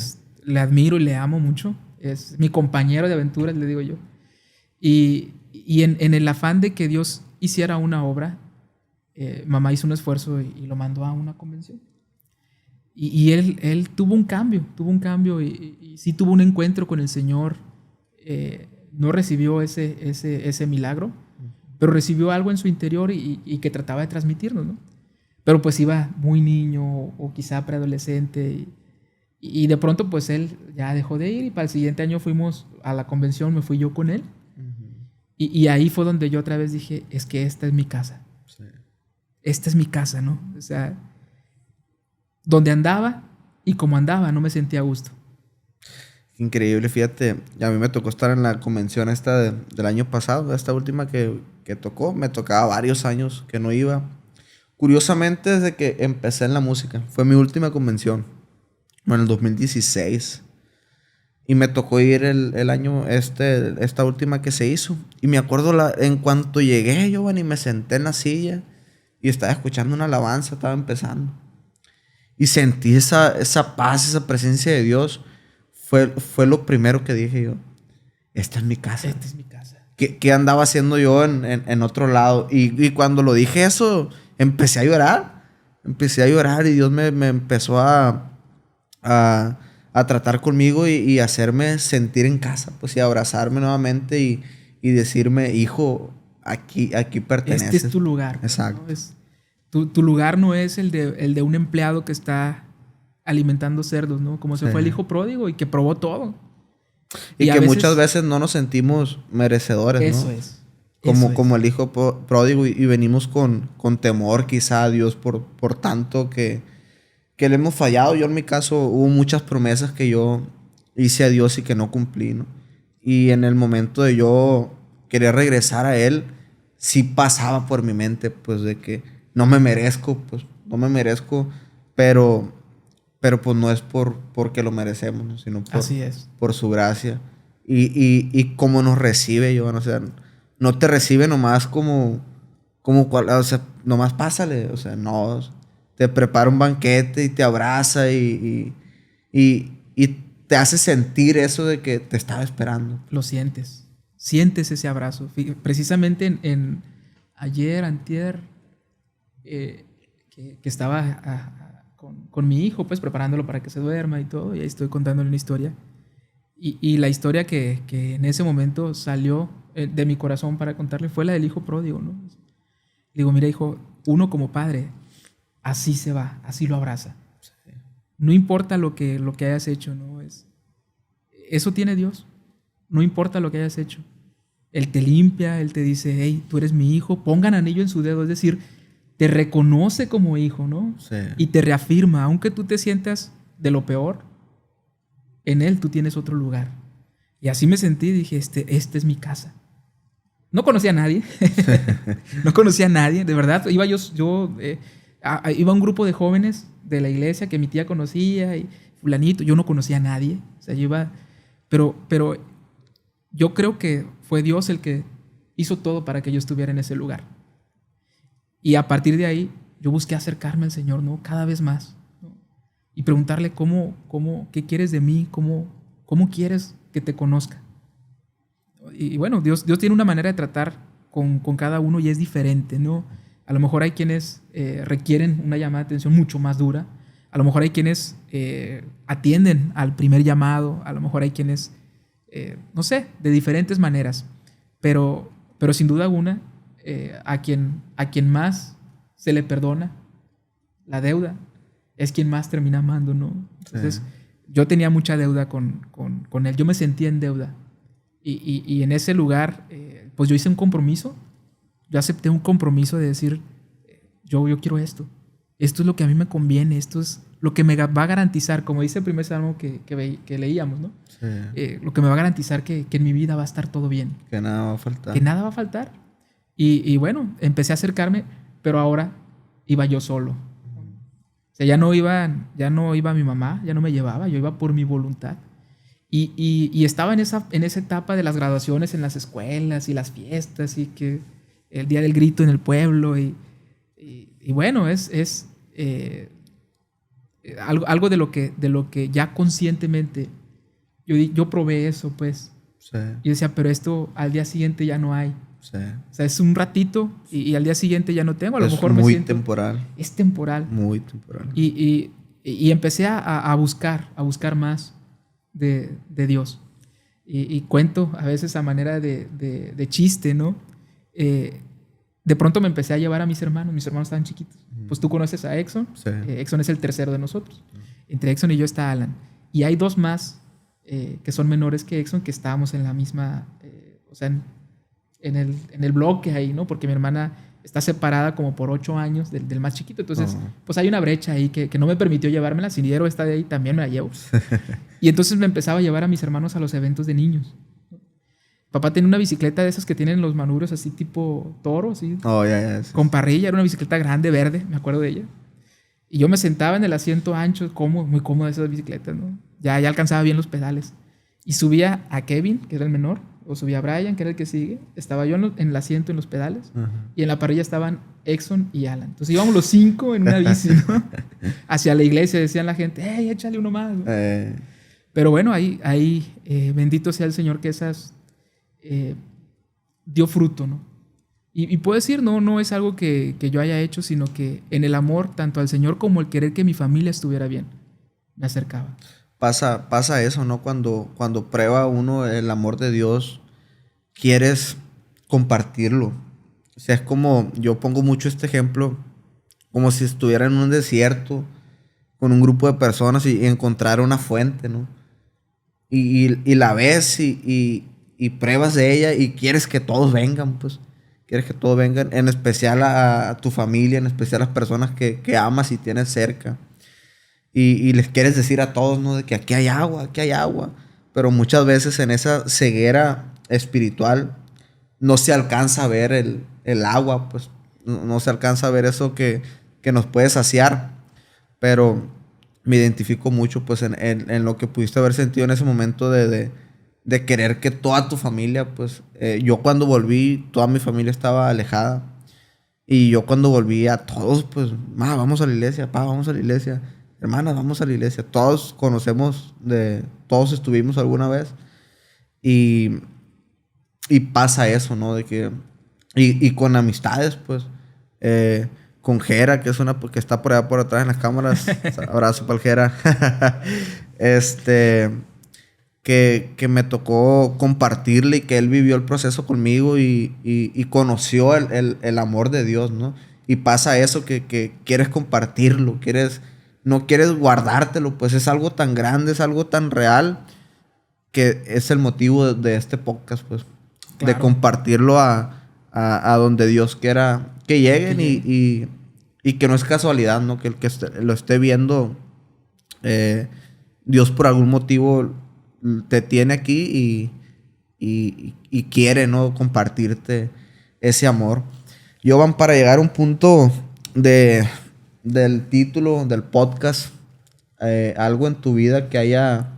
Le admiro y le amo mucho, es mi compañero de aventuras, le digo yo. Y en el afán de que Dios hiciera una obra, mamá hizo un esfuerzo y lo mandó a una convención. Y él tuvo un cambio y sí tuvo un encuentro con el Señor. No recibió ese milagro, pero recibió algo en su interior y que trataba de transmitirnos, ¿no? Pero pues iba muy niño o quizá preadolescente y de pronto pues él ya dejó de ir y para el siguiente año fuimos a la convención, me fui yo con él. Y ahí fue donde yo otra vez dije, es que esta es mi casa. Sí. Esta es mi casa, ¿no? O sea, donde andaba y como andaba, no me sentía a gusto. Increíble, fíjate. A mí me tocó estar en la convención esta del año pasado, esta última que tocó. Me tocaba varios años que no iba. Curiosamente, desde que empecé en la música. Fue mi última convención. Bueno, en el 2016. Y me tocó ir el año esta última que se hizo. Y me acuerdo en cuanto llegué, Giovanni, me senté en la silla y estaba escuchando una alabanza, estaba empezando. Y sentí esa paz, esa presencia de Dios. Fue lo primero que dije yo. Esta es mi casa. Esta es mi casa. ¿Qué andaba haciendo yo en otro lado? Y cuando lo dije eso, empecé a llorar. Empecé a llorar y Dios me empezó a tratar conmigo y hacerme sentir en casa, pues, y abrazarme nuevamente y decirme, hijo, aquí perteneces. Este es tu lugar. Exacto. ¿no? Tu lugar no es el de un empleado que está alimentando cerdos, ¿no? Como se fue el hijo pródigo y que probó todo. Y que muchas veces no nos sentimos merecedores, eso ¿no? Es. Como el hijo pródigo y venimos con temor quizá a Dios por tanto que le hemos fallado. Yo en mi caso hubo muchas promesas que yo hice a Dios y que no cumplí, ¿no? Y en el momento de yo querer regresar a Él, sí pasaba por mi mente, pues, de que no me merezco, pero pues no es porque lo merecemos, ¿no? Sino Así es. por su gracia. Y cómo nos recibe, Jovan, o sea, no te recibe nomás como o sea, nomás pásale, o sea, no, te prepara un banquete y te abraza y y te hace sentir eso de que te estaba esperando. Lo sientes. Sientes ese abrazo. Precisamente ayer, antier, que estaba con mi hijo, pues preparándolo para que se duerma y todo, y ahí estoy contándole una historia. Y la historia que en ese momento salió de mi corazón para contarle fue la del hijo pródigo, ¿no? Digo, mira, hijo, uno como padre, así se va, así lo abraza. Sí. No importa lo que hayas hecho, ¿no? Eso tiene Dios. No importa lo que hayas hecho. Él te limpia, Él te dice, hey, tú eres mi hijo, pongan anillo en su dedo, es decir, te reconoce como hijo, ¿no? Sí. Y te reafirma, aunque tú te sientas de lo peor, en Él tú tienes otro lugar. Y así me sentí, dije, este es mi casa. No conocía a nadie, no conocía a nadie, de verdad. Iba iba a un grupo de jóvenes de la iglesia que mi tía conocía y fulanito, yo no conocía a nadie. O sea, yo iba, pero yo creo que fue Dios el que hizo todo para que yo estuviera en ese lugar. Y a partir de ahí, yo busqué acercarme al Señor, ¿no? Cada vez más, ¿no? Y preguntarle qué quieres de mí, cómo quieres que te conozca. Y bueno, Dios tiene una manera de tratar con cada uno y es diferente, ¿no? A lo mejor hay quienes requieren una llamada de atención mucho más dura. A lo mejor hay quienes atienden al primer llamado. A lo mejor hay quienes, no sé, de diferentes maneras. Pero sin duda alguna, a quien más se le perdona la deuda es quien más termina amando, ¿no? Entonces, yo tenía mucha deuda con él. Yo me sentía en deuda. Y en ese lugar, pues yo hice un compromiso. Yo acepté un compromiso de decir, yo quiero esto. Esto es lo que a mí me conviene. Esto es lo que me va a garantizar, como dice el primer salmo que leíamos, ¿no? Sí. Lo que me va a garantizar que en mi vida va a estar todo bien. Que nada va a faltar. Que nada va a faltar. Y bueno, empecé a acercarme, pero ahora iba yo solo. O sea, ya no iba mi mamá, ya no me llevaba, yo iba por mi voluntad. Y estaba en esa etapa de las graduaciones en las escuelas y las fiestas y que el día del grito en el pueblo y bueno, es algo de lo que ya conscientemente yo probé eso, pues. Sí. Y decía, pero esto al día siguiente ya no hay. Sí. O sea, es un ratito y al día siguiente ya no tengo. A lo mejor me siento... temporal. Es temporal. Muy temporal. Y empecé a buscar más de Dios. Y cuento a veces a manera de chiste, ¿no? De pronto me empecé a llevar a mis hermanos estaban chiquitos. Pues tú conoces a Exxon. Sí. Exxon es el tercero de nosotros. Entre Exxon y yo está Alan. Y hay dos más que son menores que Exxon, que estábamos en la misma, o sea, en el bloque ahí, ¿no? Porque mi hermana está separada como por 8 años del más chiquito. Entonces, pues hay una brecha ahí que no me permitió llevármela. Si Diero está de ahí, también me la llevo. Y entonces me empezaba a llevar a mis hermanos a los eventos de niños. Papá tenía una bicicleta de esas que tienen los manubrios así tipo toro, así. Sí. Con parrilla. Era una bicicleta grande, verde, me acuerdo de ella. Y yo me sentaba en el asiento ancho, muy cómodo esas bicicletas, ¿no? Ya alcanzaba bien los pedales. Y subía a Kevin, que era el menor, o subía a Brian, que era el que sigue. Estaba yo en el asiento, en los pedales. Uh-huh. Y en la parrilla estaban Exxon y Alan. Entonces íbamos los 5 en una bici, ¿no? Hacia la iglesia. Decían la gente, ¡hey, échale uno más! ¿No? Pero bueno, ahí bendito sea el Señor que esas dio fruto, ¿no? Y puedo decir, no es algo que yo haya hecho, sino que en el amor, tanto al Señor como el querer que mi familia estuviera bien, me acercaba. Pasa eso, ¿no? Cuando prueba uno el amor de Dios, quieres compartirlo. O sea, es como, yo pongo mucho este ejemplo, como si estuviera en un desierto con un grupo de personas y encontrar una fuente, ¿no? Y la ves y pruebas de ella y quieres que todos vengan, pues. Quieres que todos vengan, en especial a tu familia, en especial a las personas que amas y tienes cerca. Y les quieres decir a todos, ¿no? De que aquí hay agua. Pero muchas veces en esa ceguera espiritual no se alcanza a ver el agua, pues. No se alcanza a ver eso que nos puede saciar. Pero me identifico mucho, pues, en lo que pudiste haber sentido en ese momento de querer que toda tu familia, pues, yo cuando volví, toda mi familia estaba alejada. Y yo cuando volví a todos, pues, vamos a la iglesia, vamos a la iglesia. hermanas, vamos a la iglesia. Todos conocemos, todos estuvimos alguna vez. Y pasa eso, ¿no? De que, y con amistades, pues. Con Jera, que es una que está por allá por atrás en las cámaras. Abrazo para el Jera. Que me tocó compartirle y que él vivió el proceso conmigo y conoció el amor de Dios, ¿no? Y pasa eso que quieres compartirlo, no quieres guardártelo, pues es algo tan grande, es algo tan real, que es el motivo de este podcast, pues. Claro. De compartirlo a donde Dios quiera que lleguen y que no es casualidad, ¿no? Que el que lo esté viendo, Dios por algún motivo te tiene aquí y quiere, ¿no? Compartirte ese amor. Jovan, para llegar a un punto del título del podcast, algo en tu vida que haya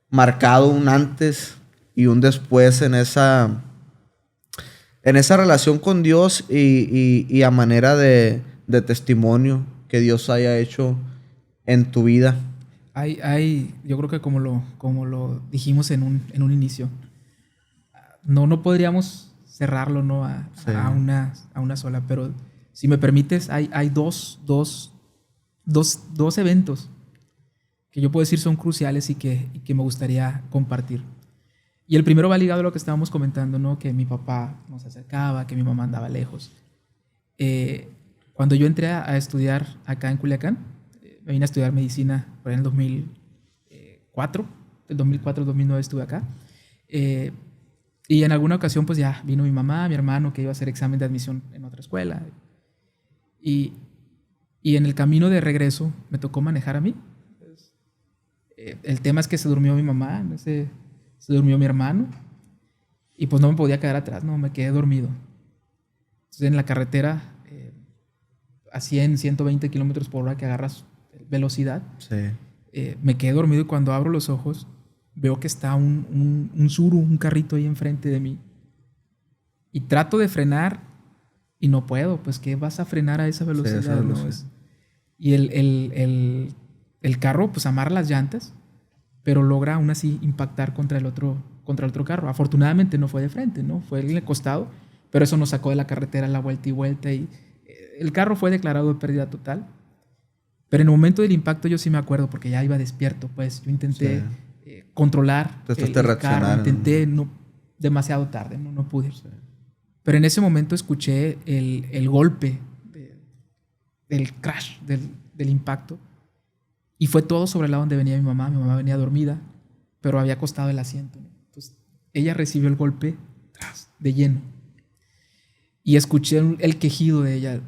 marcado un antes y un después en esa relación con Dios y a manera de testimonio que Dios haya hecho en tu vida. Yo creo que como lo dijimos en un inicio, no podríamos cerrarlo, ¿no? a una sola, pero si me permites, hay dos eventos que yo puedo decir son cruciales y que me gustaría compartir. Y el primero va ligado a lo que estábamos comentando, ¿no? Que mi papá nos acercaba, que mi mamá andaba lejos. Cuando yo entré a estudiar acá en Culiacán, me vine a estudiar medicina por ahí en el 2004. Del 2004 al 2009 estuve acá. Y en alguna ocasión pues ya vino mi mamá, mi hermano, que iba a hacer examen de admisión en otra escuela. Y en el camino de regreso me tocó manejar a mí. El tema es que se durmió mi mamá, se durmió mi hermano y pues no me podía quedar atrás, no, me quedé dormido. Entonces en la carretera a 120 kilómetros por hora que agarras velocidad, sí. Me quedé dormido y cuando abro los ojos veo que está un Suru, un carrito ahí enfrente de mí y trato de frenar y no puedo, pues que vas a frenar a esa velocidad, sí, esa velocidad. ¿No? Y el carro pues amarra las llantas, pero logra aún así impactar contra el otro carro. Afortunadamente no fue de frente, ¿no? Fue en el costado, pero eso nos sacó de la carretera la vuelta y vuelta y el carro fue declarado de pérdida total. Pero en el momento del impacto yo sí me acuerdo porque ya iba despierto, pues yo intenté controlar el carro, intenté, no, demasiado tarde, no pude. Sí. Pero en ese momento escuché el golpe del crash, del impacto. Y fue todo sobre el lado donde venía mi mamá. Mi mamá venía dormida, pero había acostado el asiento, ¿no? Entonces, ella recibió el golpe de lleno. Y escuché el quejido de ella.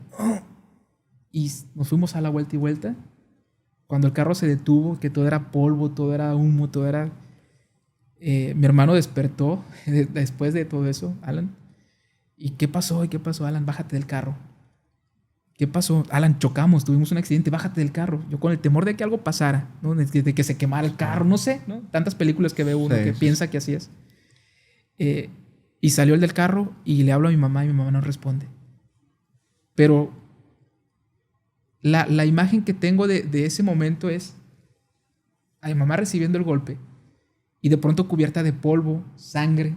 Y nos fuimos a la vuelta y vuelta. Cuando el carro se detuvo, que todo era polvo, todo era humo, todo era... mi hermano despertó después de todo eso, Alan. ¿Y qué pasó? Alan? Bájate del carro. ¿Qué pasó? Alan, chocamos, tuvimos un accidente, bájate del carro. Yo con el temor de que algo pasara, ¿no? de que se quemara el carro, no sé, ¿no? Tantas películas que ve uno que piensa que así es. Y salió el del carro y le hablo a mi mamá y mi mamá no responde. Pero la imagen que tengo de ese momento es a mi mamá recibiendo el golpe y de pronto cubierta de polvo, sangre,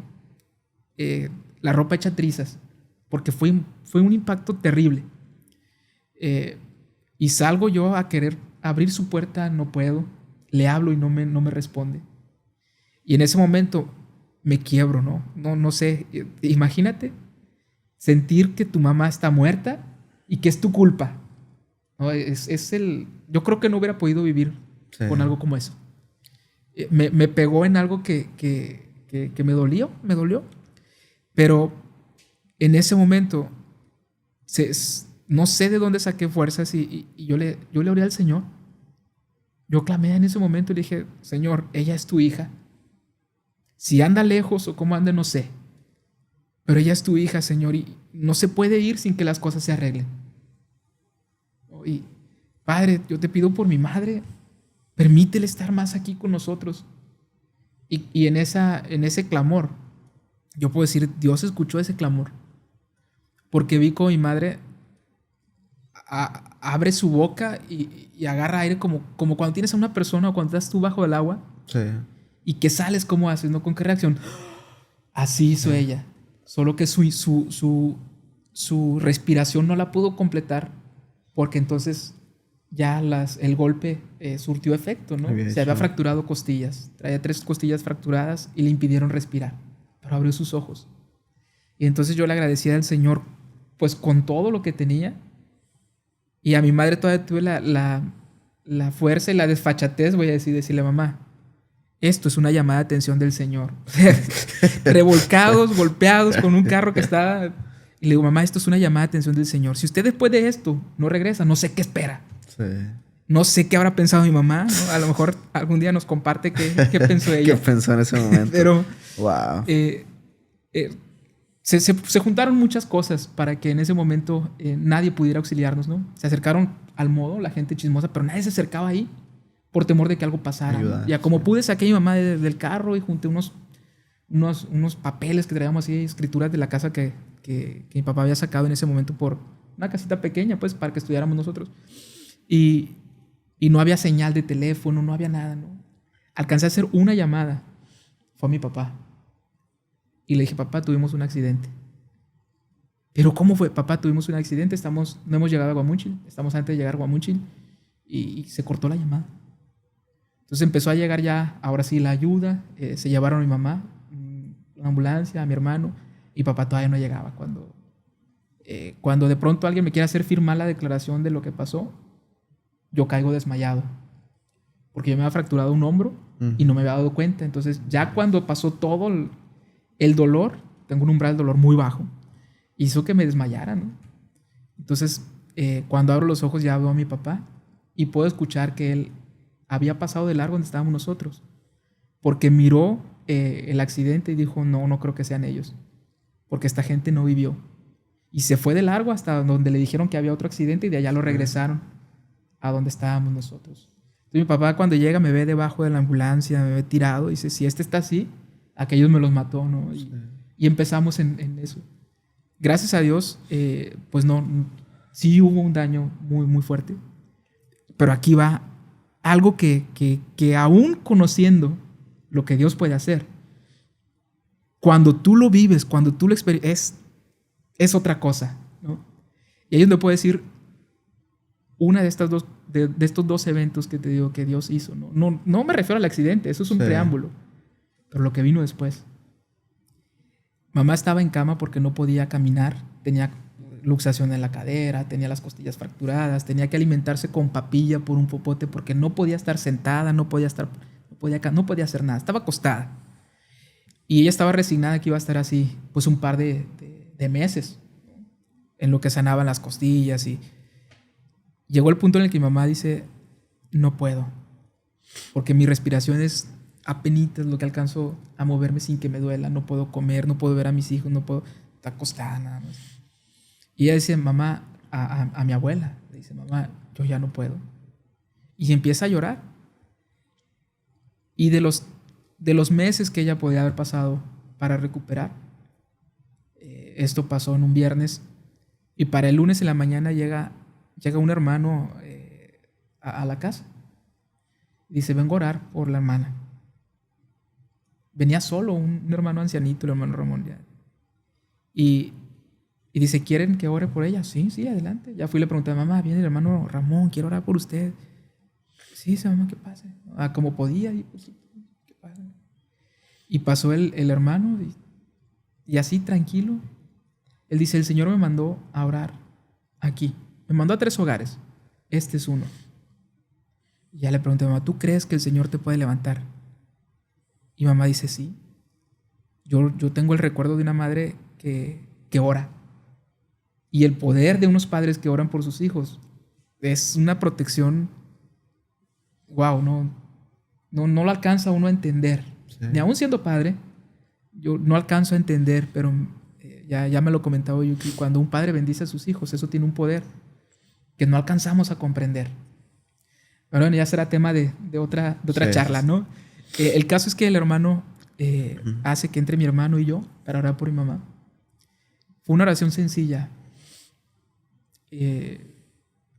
la ropa hecha trizas, porque fue un impacto terrible. Y salgo yo a querer abrir su puerta, no puedo, le hablo y no me responde. Y en ese momento me quiebro, no sé, imagínate sentir que tu mamá está muerta y que es tu culpa, ¿no? Yo creo que no hubiera podido vivir con algo como eso. Me pegó en algo que me dolió, pero en ese momento no sé de dónde saqué fuerzas y yo le oré al Señor. Yo clamé en ese momento y le dije, Señor, ella es tu hija. Si anda lejos o cómo anda, no sé. Pero ella es tu hija, Señor, y no se puede ir sin que las cosas se arreglen. Y, Padre, yo te pido por mi madre, permítele estar más aquí con nosotros. Y en ese clamor, yo puedo decir, Dios escuchó ese clamor. Porque vi con mi madre abre su boca y agarra aire como cuando tienes a una persona o cuando estás tú bajo el agua. Sí. Y que sales, ¿cómo haces? ¿No? ¿Con qué reacción? Así hizo ella. Solo que su respiración no la pudo completar porque entonces ya el golpe surtió efecto, ¿no? Se había fracturado costillas. Traía 3 costillas fracturadas y le impidieron respirar. Pero abrió sus ojos. Y entonces yo le agradecía al Señor pues con todo lo que tenía. Y a mi madre todavía tuve la fuerza y la desfachatez, voy a decirle, mamá, esto es una llamada de atención del Señor. Revolcados, golpeados con un carro que estaba. Y le digo, mamá, esto es una llamada de atención del Señor. Si usted después de esto no regresa, no sé qué espera. Sí. No sé qué habrá pensado mi mamá, ¿no? A lo mejor algún día nos comparte qué pensó ella. ¿Qué pensó en ese momento? Pero wow. Se juntaron muchas cosas para que en ese momento nadie pudiera auxiliarnos, ¿no? Se acercaron al modo, la gente chismosa, pero nadie se acercaba ahí por temor de que algo pasara. Ayuda, ¿no? Ya como pude, saqué a mi mamá del carro y junté unos papeles que traíamos así, escrituras de la casa que mi papá había sacado en ese momento por una casita pequeña, pues, para que estudiáramos nosotros. Y no había señal de teléfono, no había nada, ¿no? Alcancé a hacer una llamada. Fue a mi papá. Y le dije, papá, tuvimos un accidente. ¿Pero cómo fue? Papá, tuvimos un accidente, no hemos llegado a Guamúchil, estamos antes de llegar a Guamúchil y se cortó la llamada. Entonces empezó a llegar ya, ahora sí, la ayuda, se llevaron a mi mamá, la ambulancia, a mi hermano, y papá todavía no llegaba. Cuando de pronto alguien me quiere hacer firmar la declaración de lo que pasó, yo caigo desmayado, porque yo me había fracturado un hombro y no me había dado cuenta. Entonces ya cuando pasó todo el dolor, tengo un umbral de dolor muy bajo, hizo que me desmayara, ¿no? Entonces cuando abro los ojos ya veo a mi papá y puedo escuchar que él había pasado de largo donde estábamos nosotros, porque miró el accidente y dijo, no creo que sean ellos, porque esta gente no vivió. Y se fue de largo hasta donde le dijeron que había otro accidente y de allá lo regresaron a donde estábamos nosotros. Entonces mi papá cuando llega me ve debajo de la ambulancia, me ve tirado y dice, si este está así, aquellos me los mató, ¿no? Y empezamos en eso. Gracias a Dios, pues no, sí hubo un daño muy, muy fuerte, pero aquí va algo que aún conociendo lo que Dios puede hacer, cuando tú lo vives, cuando tú lo experimentas, es otra cosa, ¿no? Y ahí es donde puedo decir una de estas de estos 2 eventos que te digo que Dios hizo, ¿no? No me refiero al accidente, eso es un preámbulo, pero lo que vino después. Mamá estaba en cama porque no podía caminar, tenía luxación en la cadera, tenía las costillas fracturadas, tenía que alimentarse con papilla por un popote porque no podía estar sentada, no podía hacer nada, estaba acostada. Y ella estaba resignada que iba a estar así, pues un par de meses, en lo que sanaban las costillas. Y llegó el punto en el que mi mamá dice, no puedo, porque mi respiración es apenitas lo que alcanzo a moverme sin que me duela, no puedo comer, no puedo ver a mis hijos, no puedo, está acostada nada más. Y ella dice, mamá, a mi abuela, le dice, mamá, yo ya no puedo. Y empieza a llorar. Y de los meses que ella podía haber pasado para recuperar, esto pasó en un viernes, y para el lunes en la mañana llega un hermano a la casa. Dice, vengo a orar por la hermana. Venía solo, un hermano ancianito, el hermano Ramón. Ya. Y dice, ¿quieren que ore por ella? Sí, adelante. Ya fui y le pregunté a mamá, viene el hermano Ramón, quiero orar por usted. Sí, dice, mamá, ¿qué pasa? Como podía, y pues, ¿qué pasa? Y pasó el hermano, y así, tranquilo. Él dice, el Señor me mandó a orar aquí. Me mandó a 3 hogares. Este es uno. Y ya le pregunté a mamá, ¿tú crees que el Señor te puede levantar? Y mamá dice, sí. Yo tengo el recuerdo de una madre que ora. Y el poder de unos padres que oran por sus hijos es una protección. Wow, no lo alcanza uno a entender. Sí. Ni aún siendo padre, yo no alcanzo a entender, pero ya me lo comentaba yo, que cuando un padre bendice a sus hijos, eso tiene un poder que no alcanzamos a comprender. Pero bueno, ya será tema de otra charla, ¿no? El caso es que el hermano hace que entre mi hermano y yo para orar por mi mamá. Fue una oración sencilla.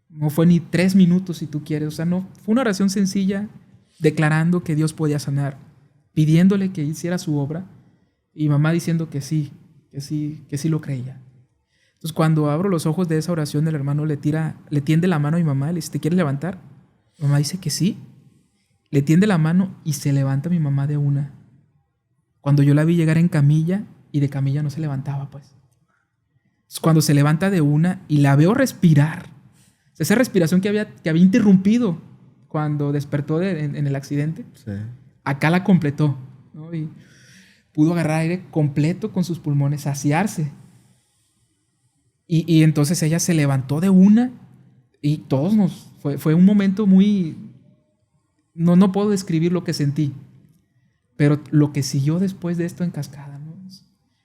No fue ni 3 minutos, si tú quieres. O sea, no, fue una oración sencilla, declarando que Dios podía sanar, pidiéndole que hiciera su obra, y mamá diciendo que sí lo creía. Entonces, cuando abro los ojos de esa oración, el hermano le tiende la mano a mi mamá, le dice, ¿te quieres levantar? Mi mamá dice que sí. Le tiende la mano y se levanta mi mamá de una. Cuando yo la vi llegar en camilla, y de camilla no se levantaba, pues. Entonces, cuando se levanta de una y la veo respirar, esa respiración que había interrumpido cuando despertó en el accidente, sí, acá la completó, ¿no? Y pudo agarrar aire completo con sus pulmones, saciarse. Y entonces ella se levantó de una y todos fue un momento muy... No puedo describir lo que sentí, pero lo que siguió después de esto en cascada, ¿no?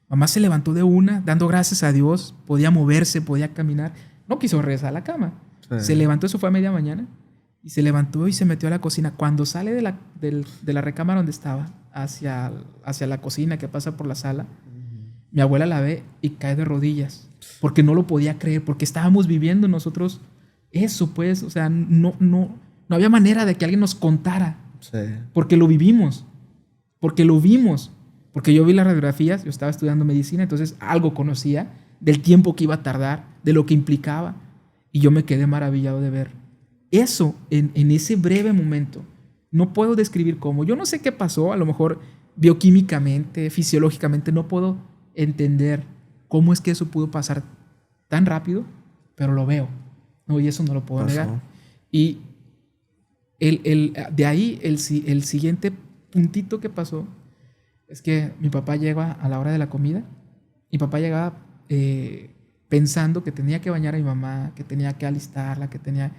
Mamá se levantó de una, dando gracias a Dios, podía moverse, podía caminar. No quiso regresar a la cama. Sí. Se levantó, eso fue a media mañana, y se levantó y se metió a la cocina. Cuando sale de la recámara donde estaba, hacia la cocina que pasa por la sala, mi abuela la ve y cae de rodillas, porque no lo podía creer, porque estábamos viviendo nosotros eso, pues, o sea, no había manera de que alguien nos contara, sí, porque lo vivimos, porque lo vimos, porque yo vi las radiografías, yo estaba estudiando medicina, entonces algo conocía del tiempo que iba a tardar, de lo que implicaba, y yo me quedé maravillado de ver eso en ese breve momento. No puedo describir cómo, yo no sé qué pasó, a lo mejor bioquímicamente, fisiológicamente, no puedo entender cómo es que eso pudo pasar tan rápido, pero lo veo, ¿no? Y eso no lo puedo negar. Y de ahí el siguiente puntito que pasó es que mi papá llega a la hora de la comida. Mi papá llegaba pensando que tenía que bañar a mi mamá, que tenía que alistarla, que tenía...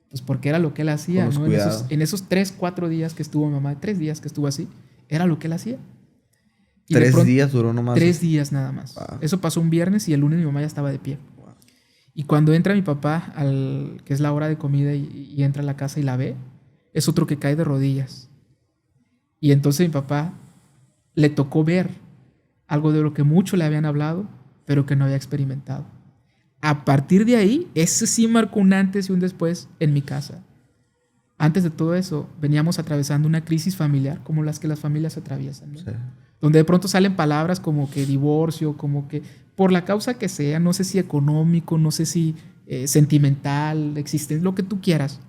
Pues porque era lo que él hacía, ¿no? En esos 3, 4 días que estuvo mi mamá, 3 días que estuvo así, era lo que él hacía. Y 3 días duró nomás. 3 días nada más. Wow. Eso pasó un viernes y el lunes mi mamá ya estaba de pie. Wow. Y cuando entra mi papá, que es la hora de comida, y entra a la casa y la ve, es otro que cae de rodillas. Y entonces mi papá le tocó ver algo de lo que mucho le habían hablado, pero que no había experimentado. A partir de ahí, ese sí marcó un antes y un después en mi casa. Antes de todo eso, veníamos atravesando una crisis familiar, como las que las familias atraviesan, ¿no? Sí. Donde de pronto salen palabras como que divorcio, como que por la causa que sea, no sé si económico, no sé si sentimental, existente, lo que tú quieras.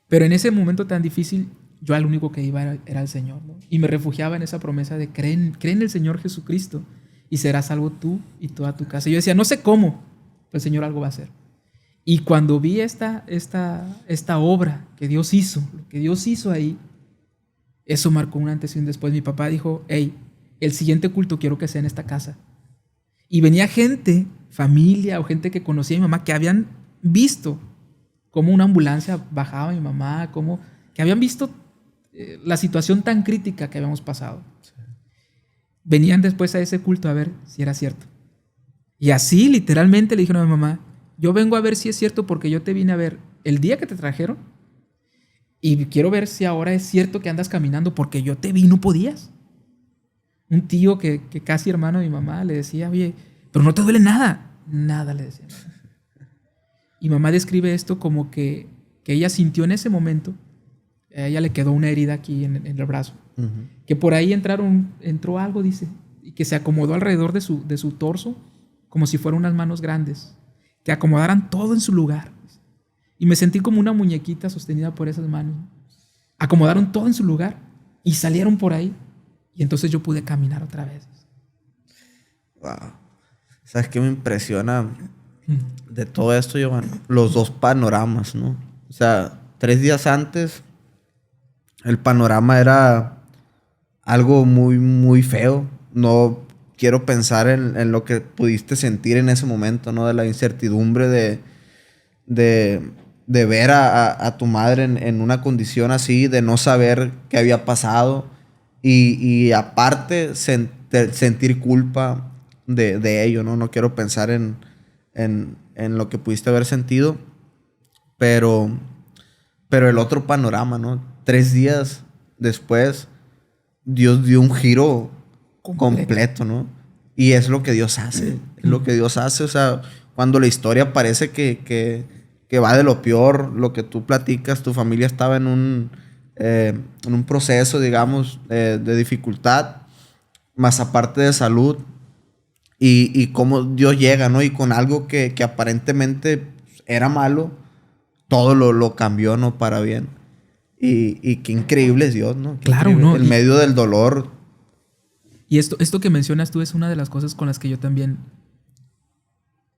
Pero en ese momento tan difícil, yo al único que iba era el Señor, ¿no? Y me refugiaba en esa promesa de cree en el Señor Jesucristo y serás salvo tú y toda tu casa. Y yo decía, no sé cómo, pero el Señor algo va a hacer. Y cuando vi esta obra que Dios hizo, lo que Dios hizo ahí, eso marcó un antes y un después. Mi papá dijo, hey, el siguiente culto quiero que sea en esta casa. Y venía gente, familia o gente que conocía a mi mamá, que habían visto cómo una ambulancia bajaba a mi mamá, que habían visto la situación tan crítica que habíamos pasado. Sí. Venían después a ese culto a ver si era cierto. Y así literalmente le dijeron a mi mamá, yo vengo a ver si es cierto porque yo te vine a ver el día que te trajeron y quiero ver si ahora es cierto que andas caminando porque yo te vi y no podías. Un tío que casi hermano de mi mamá le decía, oye, pero no te duele nada. Nada, le decía. Y mamá describe esto como que ella sintió en ese momento, a ella le quedó una herida aquí en el brazo, que por ahí entró algo, dice, y que se acomodó alrededor de su torso como si fueran unas manos grandes, que acomodaran todo en su lugar. Y me sentí como una muñequita sostenida por esas manos. Acomodaron todo en su lugar y salieron por ahí. Y entonces yo pude caminar otra vez. Wow. ¿Sabes qué me impresiona de todo esto, Giovanni? Los dos panoramas, ¿no? O sea, 3 días antes, el panorama era algo muy, muy feo. No quiero pensar en lo que pudiste sentir en ese momento, ¿no? De la incertidumbre de ver a tu madre en una condición así, de no saber qué había pasado y aparte sentir culpa de ello, ¿no? No quiero pensar en lo que pudiste haber sentido, pero el otro panorama, ¿no? 3 días después, Dios dio un giro completo, ¿no? Y es lo que Dios hace. Es lo que Dios hace. O sea, cuando la historia parece que que va de lo peor, lo que tú platicas, tu familia estaba en un proceso, digamos, de dificultad, más aparte de salud, y cómo Dios llega, ¿no? Y con algo que aparentemente era malo, todo lo cambió, ¿no? Para bien. Y qué increíble es Dios, ¿no? Qué claro, ¿no? En medio del dolor. Y esto que mencionas tú es una de las cosas con las que yo también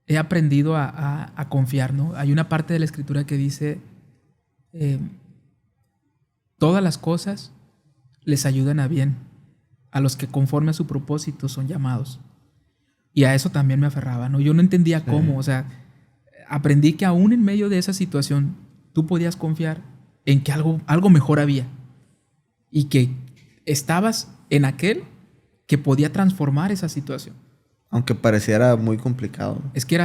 he aprendido a confiar, ¿no? Hay una parte de la escritura que dice, todas las cosas les ayudan a bien, a los que conforme a su propósito son llamados. Y a eso también me aferraba, ¿no? Yo no entendía cómo, o sea, aprendí que aún en medio de esa situación tú podías confiar en que algo mejor había y que estabas en aquel que podía transformar esa situación. Aunque pareciera muy complicado. Es que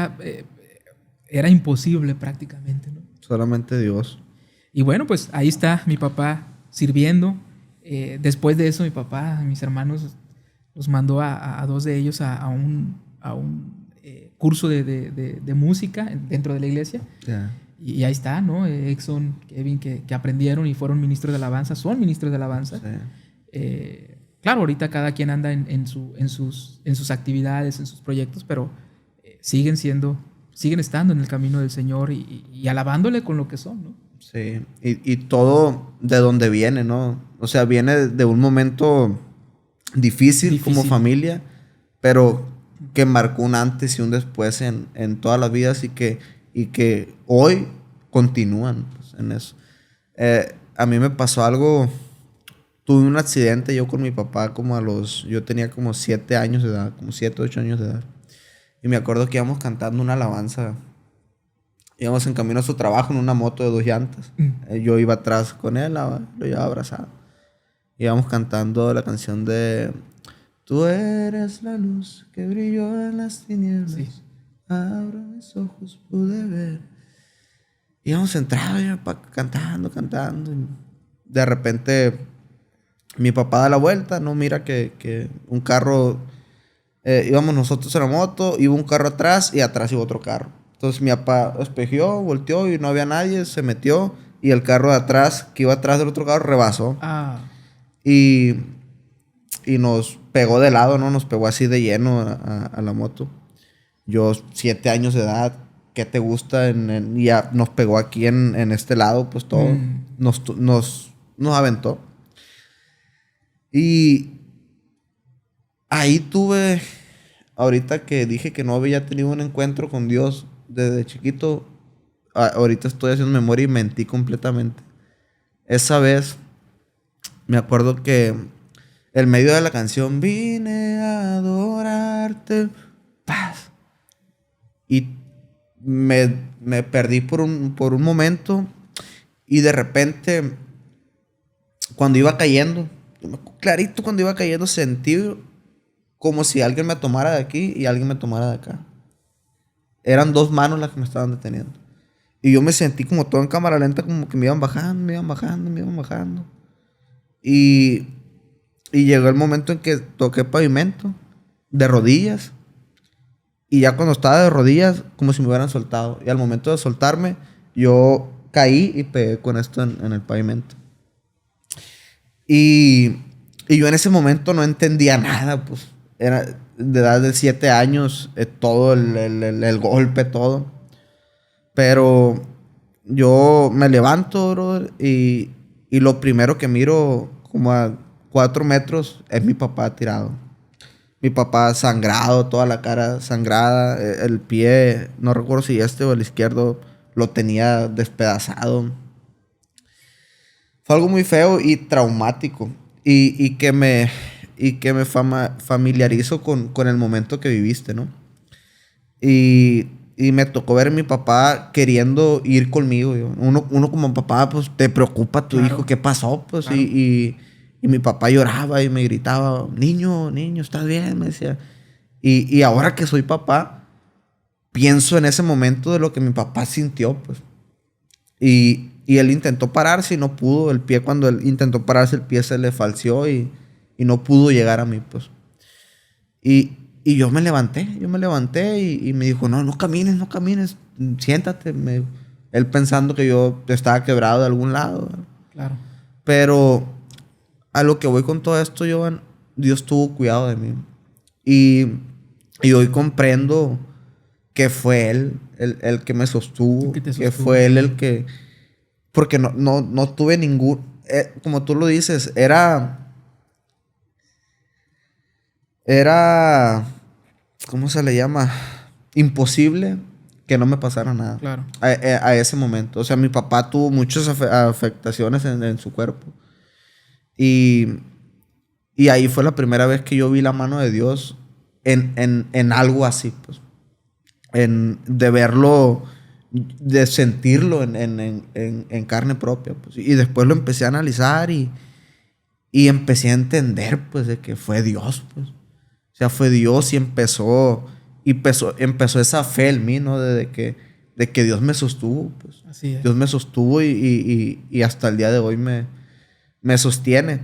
era imposible prácticamente, ¿no? Solamente Dios. Y bueno, pues ahí está mi papá sirviendo. Después de eso, mi papá, mis hermanos, los mandó a dos de ellos a un curso de música dentro de la iglesia. Yeah. Y ahí está, ¿no? Exxon, Kevin, que aprendieron y fueron ministros de alabanza, son ministros de alabanza. Sí. Claro, ahorita cada quien anda en sus actividades, en sus proyectos, pero siguen estando en el camino del Señor y alabándole con lo que son, ¿no? Sí, y todo de donde viene, ¿no? O sea, viene de un momento difícil como familia, pero que marcó un antes y un después en todas las vidas y que hoy continúan, pues, en eso. A mí me pasó algo. Tuve un accidente yo con mi papá yo tenía como 7 años de edad, como 7, 8 años de edad. Y me acuerdo que íbamos cantando una alabanza. Íbamos en camino a su trabajo en una moto de 2 llantas. Yo iba atrás con él, lo llevaba abrazado. Íbamos cantando la canción de Tú eres la luz que brilló en las tinieblas. Sí. Abro mis ojos, pude ver. Íbamos entrados, cantando. De repente mi papá da la vuelta, no mira que un carro, íbamos nosotros en la moto, iba un carro atrás y atrás iba otro carro. Entonces mi papá espejeó, volteó y no había nadie, se metió y el carro de atrás, que iba atrás del otro carro, rebasó. Y nos pegó de lado, ¿no? Nos pegó así de lleno a la moto. Yo, 7 años de edad, ¿qué te gusta? Ya nos pegó aquí en este lado, pues todo. Nos aventó. Y ahí tuve, ahorita que dije que no había tenido un encuentro con Dios desde chiquito, ahorita estoy haciendo memoria y mentí completamente. Esa vez, me acuerdo que el medio de la canción, vine a adorarte, paz. Y me perdí por un momento y de repente, cuando iba cayendo, clarito cuando iba cayendo, sentí como si alguien me tomara de aquí y alguien me tomara de acá. Eran 2 manos las que me estaban deteniendo. Y yo me sentí como todo en cámara lenta, como que me iban bajando. Y llegó el momento en que toqué pavimento, de rodillas. Y ya cuando estaba de rodillas, como si me hubieran soltado. Y al momento de soltarme, yo caí y pegué con esto en el pavimento. Y yo en ese momento no entendía nada, pues. Era de edad de 7 años, todo el golpe, todo. Pero yo me levanto, brother, y lo primero que miro, como a 4 metros, es mi papá tirado. Mi papá sangrado, toda la cara sangrada, el pie, no recuerdo si o el izquierdo, lo tenía despedazado. Fue algo muy feo y traumático. Y que me familiarizo con el momento que viviste, ¿no? Y me tocó ver a mi papá queriendo ir conmigo. Uno como papá, pues te preocupa tu hijo, ¿qué pasó? Pues, claro. Y mi papá lloraba y me gritaba, niño, ¿estás bien? Me decía. Y ahora que soy papá, pienso en ese momento de lo que mi papá sintió, pues. Y él intentó pararse y no pudo. El pie, cuando él intentó pararse, el pie se le falseó y no pudo llegar a mí, pues. Y yo me levanté y me dijo, no camines, siéntate. Él pensando que yo estaba quebrado de algún lado, ¿verdad? Claro. Pero a lo que voy con todo esto, Jovan, Dios tuvo cuidado de mí. Y hoy comprendo que fue Él el que me sostuvo, que fue Él el que... Porque no tuve ningún... como tú lo dices, era... ¿Cómo se le llama? Imposible que no me pasara nada. Claro. A ese momento. O sea, mi papá tuvo muchas afectaciones en su cuerpo. Y ahí fue la primera vez que yo vi la mano de Dios en algo así, pues. De verlo, de sentirlo en carne propia, pues. Y después lo empecé a analizar y empecé a entender, pues, de que fue Dios, pues. O sea, fue Dios y empezó esa fe en mí, ¿no? De que Dios me sostuvo, pues. Así es. Dios me sostuvo y hasta el día de hoy me sostiene.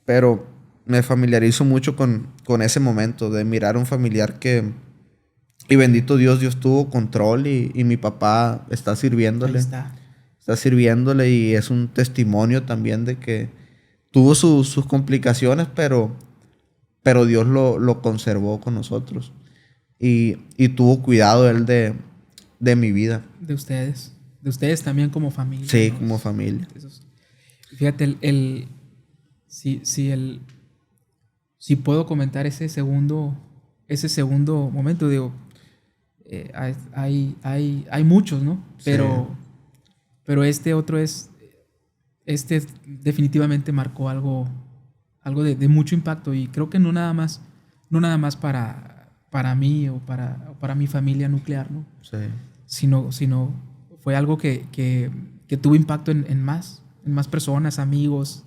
Pero me familiarizo mucho con ese momento de mirar a un familiar que... Y bendito Dios, Dios tuvo control y mi papá está sirviéndole. Ahí está. Está sirviéndole y es un testimonio también de que tuvo sus complicaciones, pero Dios lo conservó con nosotros. Y tuvo cuidado Él de mi vida. De ustedes. De ustedes también como familia. Sí, ¿no? como familia. Fíjate, si puedo comentar ese segundo momento, digo, hay muchos, ¿no? Sí. Pero este definitivamente marcó algo de mucho impacto, y creo que no nada más para mí o para mi familia nuclear, ¿no? Sí. Sino fue algo que tuvo impacto en más personas, amigos,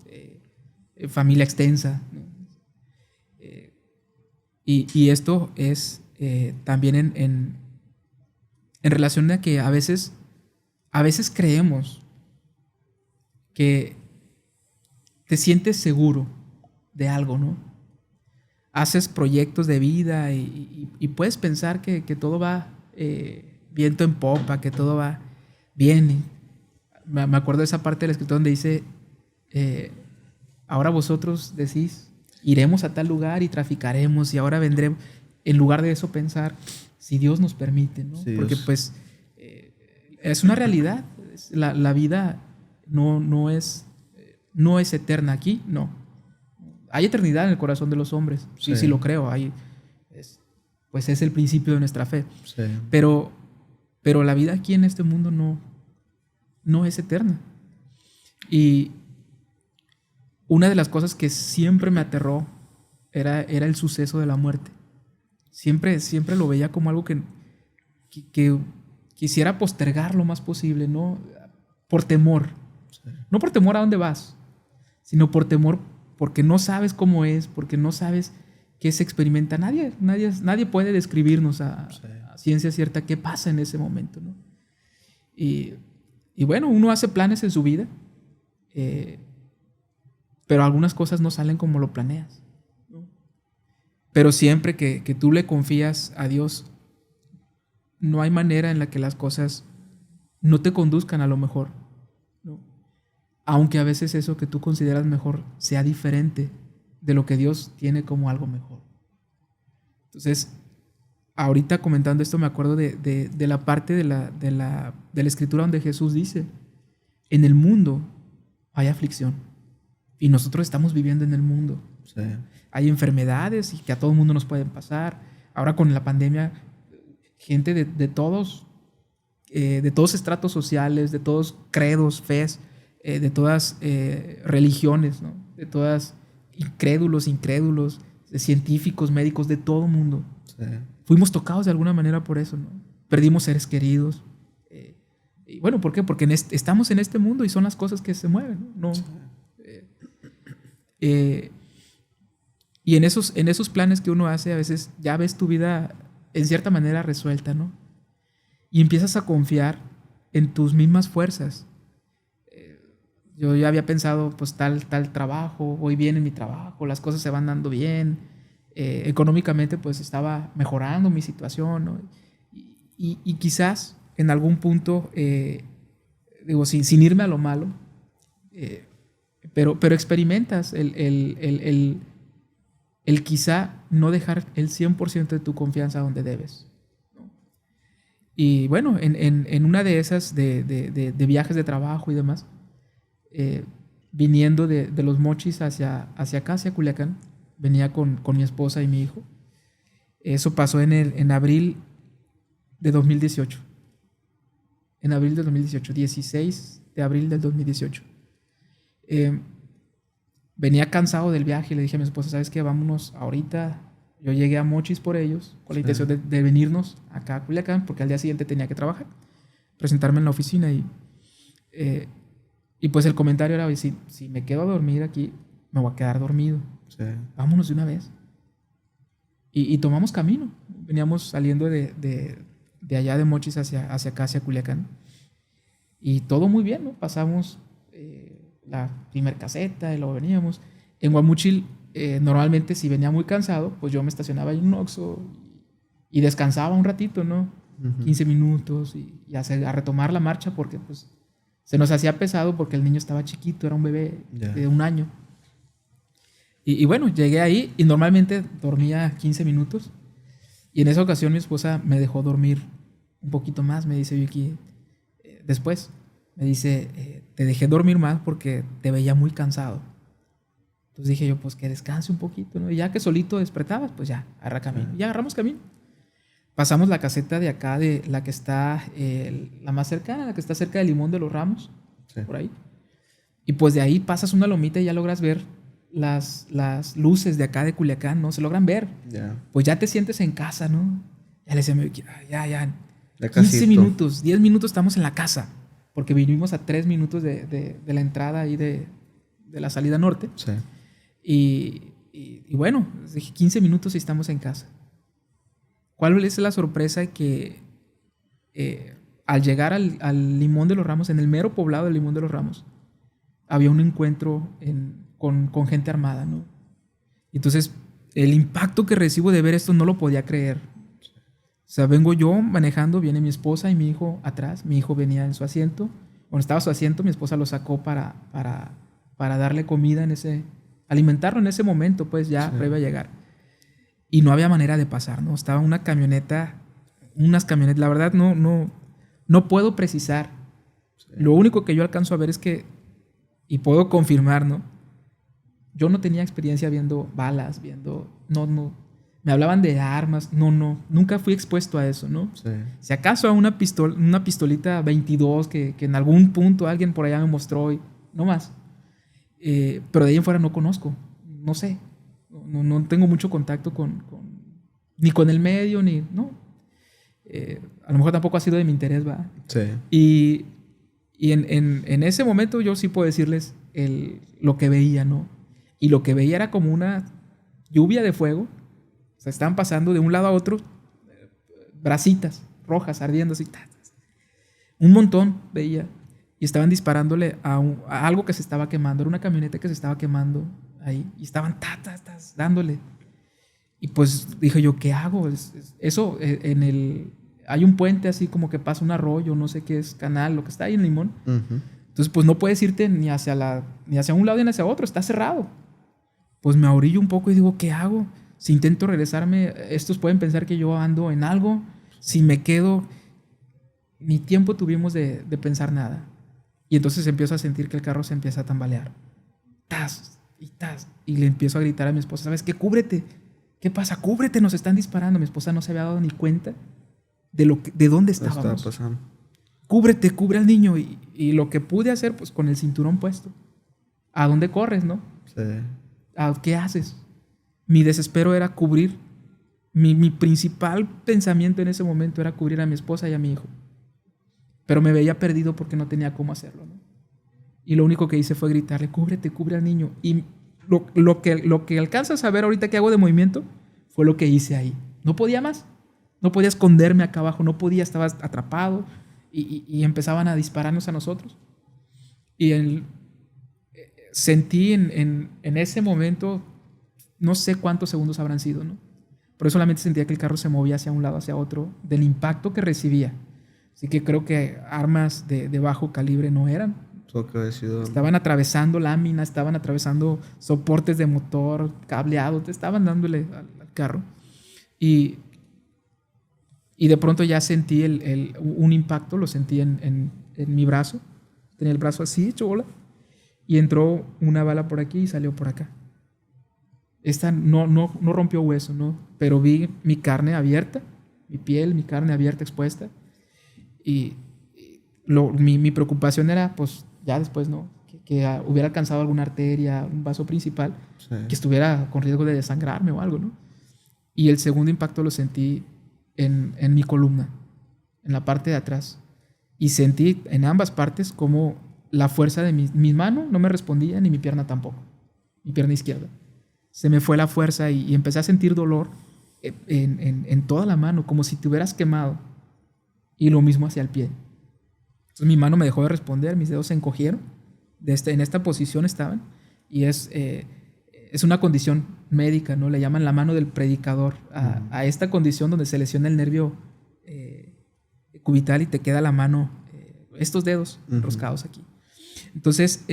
familia extensa, ¿no? Y esto es también en relación a que a veces creemos que te sientes seguro de algo, ¿no? Haces proyectos de vida y puedes pensar que todo va viento en popa, que todo va bien. Me acuerdo de esa parte del escritor donde dice, ahora vosotros decís, iremos a tal lugar y traficaremos, y ahora vendremos. En lugar de eso pensar, si Dios nos permite, ¿no? Sí, porque Dios. pues es una realidad. La vida no es eterna aquí, no. Hay eternidad en el corazón de los hombres, sí lo creo. Pues es el principio de nuestra fe. Sí. Pero la vida aquí en este mundo no es eterna. Y una de las cosas que siempre me aterró era el suceso de la muerte. Siempre lo veía como algo que quisiera postergar lo más posible, ¿no? Por temor. Sí. No por temor a dónde vas, sino por temor porque no sabes cómo es, porque no sabes qué se experimenta. Nadie puede describirnos a ciencia cierta qué pasa en ese momento, ¿no? Y bueno, uno hace planes en su vida, pero algunas cosas no salen como lo planeas, ¿no? Pero siempre que tú le confías a Dios, no hay manera en la que las cosas no te conduzcan a lo mejor, ¿no? Aunque a veces eso que tú consideras mejor sea diferente de lo que Dios tiene como algo mejor. Entonces, ahorita comentando esto me acuerdo de la parte de la escritura donde Jesús dice, en el mundo hay aflicción y nosotros estamos viviendo en el mundo. Sí. Hay enfermedades y que a todo el mundo nos pueden pasar. Ahora con la pandemia, gente de todos estratos sociales, de todos credos, fes, de todas religiones, ¿no? De todas incrédulos, de científicos, médicos, de todo mundo. Sí. Fuimos tocados de alguna manera por eso, ¿no? Perdimos seres queridos. Y bueno, ¿por qué? Porque estamos en este mundo y son las cosas que se mueven, ¿no? Sí. Y en esos planes que uno hace, a veces ya ves tu vida en cierta manera resuelta, ¿no? Y empiezas a confiar en tus mismas fuerzas. Yo ya había pensado, pues tal trabajo, voy bien en mi trabajo, las cosas se van dando bien, económicamente pues estaba mejorando mi situación, ¿no? Y quizás en algún punto digo, sin irme a lo malo, pero experimentas el quizá no dejar el 100% de tu confianza donde debes, ¿no? Y bueno, en una de esas de viajes de trabajo y demás, viniendo de Los Mochis hacia acá, hacia Culiacán, venía con mi esposa y mi hijo. Eso pasó en abril de 2018. En abril del 2018, 16 de abril del 2018. Venía cansado del viaje y le dije a mi esposa, ¿sabes qué? Vámonos ahorita. Yo llegué a Mochis por ellos, con la intención de venirnos acá a Culiacán, porque al día siguiente tenía que trabajar, presentarme en la oficina. Y pues el comentario era, si me quedo a dormir aquí, me voy a quedar dormido. Sí. Vámonos de una vez. Y tomamos camino. Veníamos saliendo de allá de Mochis hacia acá, hacia Culiacán. Y todo muy bien, ¿no? Pasamos la primer caseta y luego veníamos. En Guamúchil, normalmente si venía muy cansado, pues yo me estacionaba en un Oxxo y descansaba un ratito, ¿no? 15 minutos y a retomar la marcha porque pues se nos hacía pesado porque el niño estaba chiquito, era un bebé de 1 año. Y bueno, llegué ahí y normalmente dormía 15 minutos. Y en esa ocasión mi esposa me dejó dormir un poquito más, me dice Vicky, después, me dice, te dejé dormir más porque te veía muy cansado. Entonces dije yo, pues que descanse un poquito, ¿no? Y ya que solito despertabas, pues ya, agarra camino. Y agarramos camino. Pasamos la caseta de acá, de la que está, la más cercana, la que está cerca del Limón de los Ramos, por ahí. Y pues de ahí pasas una lomita y ya logras ver las luces de acá de Culiacán, ¿no? Se logran ver. Pues ya te sientes en casa, ¿no? Ya le decía, ya. 15 minutos, 10 minutos estamos en la casa. Porque vivimos a 3 minutos de la entrada ahí de la salida norte. Sí. Y bueno, dije 15 minutos y estamos en casa. ¿Cuál es la sorpresa? Que al llegar al Limón de los Ramos, en el mero poblado del Limón de los Ramos, había un encuentro con gente armada, ¿no? Entonces, el impacto que recibo de ver esto no lo podía creer. O sea, vengo yo manejando, viene mi esposa y mi hijo atrás. Mi hijo venía en su asiento. Cuando estaba su asiento, mi esposa lo sacó para darle comida alimentarlo en ese momento, pues ya previo a llegar. Y no había manera de pasar, ¿no? Estaba unas camionetas, la verdad no puedo precisar. Lo único que yo alcanzo a ver es que, y puedo confirmar, ¿no? Yo no tenía experiencia viendo balas, no. Me hablaban de armas, nunca fui expuesto a eso, ¿no? Sí. Si acaso a una pistolita 22 que en algún punto alguien por allá me mostró, no más. Pero de ahí en fuera no conozco, no sé. No tengo mucho contacto ni con el medio, no. A lo mejor tampoco ha sido de mi interés, ¿va? Sí. Y en ese momento yo sí puedo decirles lo que veía, ¿no? Y lo que veía era como una lluvia de fuego. O sea, estaban pasando de un lado a otro brasitas rojas ardiendo así. Un montón veía. Y estaban disparándole a algo que se estaba quemando. Era una camioneta que se estaba quemando ahí. Y estaban dándole. Y pues dije yo, ¿qué hago? Eso hay un puente así como que pasa un arroyo, no sé qué es, canal, lo que está ahí en Limón. Uh-huh. Entonces pues no puedes irte ni hacia un lado ni hacia otro, está cerrado. Pues me ahorillo un poco y digo, ¿qué hago? Si intento regresarme, estos pueden pensar que yo ando en algo. Si me quedo, ni tiempo tuvimos de pensar nada. Y entonces empiezo a sentir que el carro se empieza a tambalear. Y le empiezo a gritar a mi esposa, ¿sabes qué? Cúbrete. ¿Qué pasa? Cúbrete, nos están disparando. Mi esposa no se había dado ni cuenta de dónde estábamos. Estaba pasando. Cúbrete, cubre al niño. Y lo que pude hacer, pues con el cinturón puesto. ¿A dónde corres, no? Sí. ¿Qué haces? Mi desespero era cubrir. Mi principal pensamiento en ese momento era cubrir a mi esposa y a mi hijo. Pero me veía perdido porque no tenía cómo hacerlo, ¿no? Y lo único que hice fue gritarle, cúbrete, cubre al niño. Y lo que alcanzas a ver ahorita que hago de movimiento fue lo que hice ahí. No podía más. No podía esconderme acá abajo. No podía, estaba atrapado. Y empezaban a dispararnos a nosotros. Y sentí en ese momento, no sé cuántos segundos habrán sido, ¿no? Pero solamente sentía que el carro se movía hacia un lado, hacia otro, del impacto que recibía. Así que creo que armas de bajo calibre no eran. Estaban atravesando láminas, estaban atravesando soportes de motor, cableados, estaban dándole al carro. Y de pronto ya sentí un impacto, lo sentí en mi brazo. Tenía el brazo así, hecho bola. Y entró una bala por aquí y salió por acá. Esta no rompió hueso, ¿no? Pero vi mi carne abierta, mi piel, mi carne abierta, expuesta. Y mi preocupación era, pues, ya después, ¿no? Que hubiera alcanzado alguna arteria, un vaso principal, que estuviera con riesgo de desangrarme o algo, ¿no? Y el segundo impacto lo sentí en mi columna, en la parte de atrás. Y sentí en ambas partes como la fuerza de mi mano no me respondía, ni mi pierna tampoco, mi pierna izquierda. Se me fue la fuerza y empecé a sentir dolor en toda la mano, como si te hubieras quemado. Y lo mismo hacia el pie. Entonces mi mano me dejó de responder, mis dedos se encogieron, en esta posición estaban, y es una condición médica, ¿no? Le llaman la mano del predicador a esta condición donde se lesiona el nervio cubital y te queda la mano, estos dedos enroscados aquí. Entonces,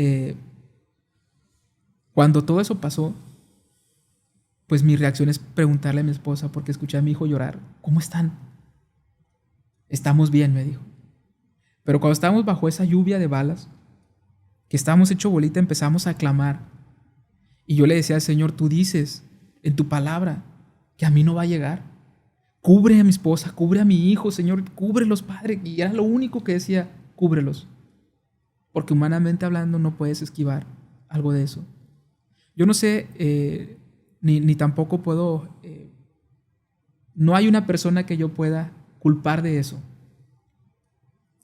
cuando todo eso pasó, pues mi reacción es preguntarle a mi esposa, porque escuché a mi hijo llorar, ¿cómo están? Estamos bien, me dijo. Pero cuando estábamos bajo esa lluvia de balas, que estábamos hecho bolita, empezamos a clamar. Y yo le decía al Señor, tú dices en tu palabra que a mí no va a llegar. Cubre a mi esposa, cubre a mi hijo, Señor, cúbrelos, Padre. Y era lo único que decía, cúbrelos. Porque humanamente hablando no puedes esquivar algo de eso. Yo no sé, ni tampoco puedo... no hay una persona que yo pueda culpar de eso.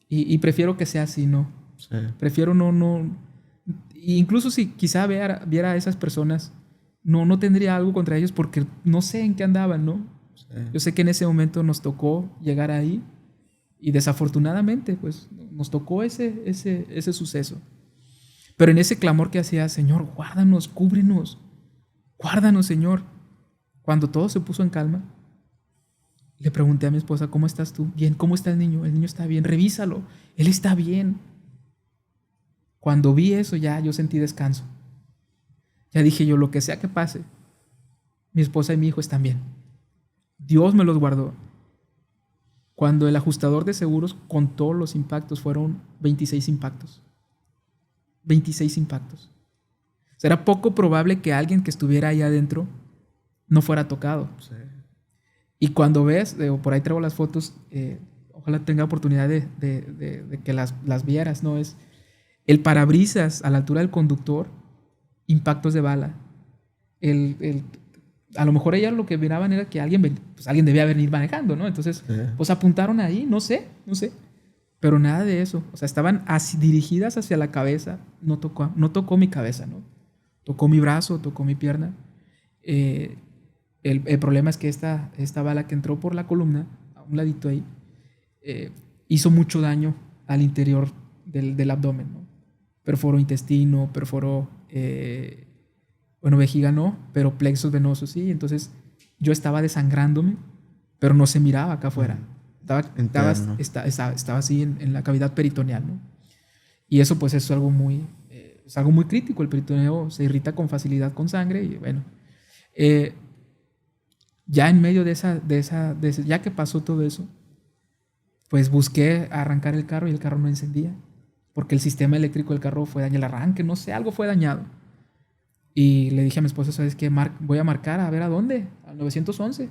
Y prefiero que sea así, ¿no? Sí. Prefiero no... Incluso si quizá viera a esas personas, no tendría algo contra ellos porque no sé en qué andaban, ¿no? Sí. Yo sé que en ese momento nos tocó llegar ahí y desafortunadamente pues nos tocó ese suceso. Pero en ese clamor que hacía, Señor, guárdanos, cúbrenos, guárdanos, Señor. Cuando todo se puso en calma, le pregunté a mi esposa, ¿cómo estás tú? Bien, ¿cómo está el niño? El niño está bien, revísalo, él está bien. Cuando vi eso ya yo sentí descanso. Ya dije yo, lo que sea que pase, mi esposa y mi hijo están bien. Dios me los guardó. Cuando el ajustador de seguros contó los impactos, fueron 26 impactos. 26 impactos. O sea, era poco probable que alguien que estuviera ahí adentro no fuera tocado. Sí. Y cuando ves, por ahí traigo las fotos, ojalá tenga oportunidad de que las vieras, ¿no? Es el parabrisas a la altura del conductor, impactos de bala. A lo mejor ellas lo que miraban era que alguien debía venir manejando, ¿no? Entonces, pues apuntaron ahí, no sé. Pero nada de eso. O sea, estaban así dirigidas hacia la cabeza. No tocó mi cabeza, ¿no? Tocó mi brazo, tocó mi pierna. El problema es que esta bala que entró por la columna, a un ladito ahí, hizo mucho daño al interior del abdomen, ¿no? Perforó intestino, perforó, vejiga no, pero plexos venosos sí. Entonces yo estaba desangrándome, pero no se miraba acá afuera. Estaba así en la cavidad peritoneal, ¿no? Y eso pues es algo muy crítico. El peritoneo se irrita con facilidad con sangre y bueno... ya en medio de ya que pasó todo eso, pues busqué arrancar el carro y el carro no encendía, porque el sistema eléctrico del carro fue dañado, el arranque, no sé, algo fue dañado. Y le dije a mi esposa, ¿sabes qué? Voy a marcar, a ver a dónde, al 911.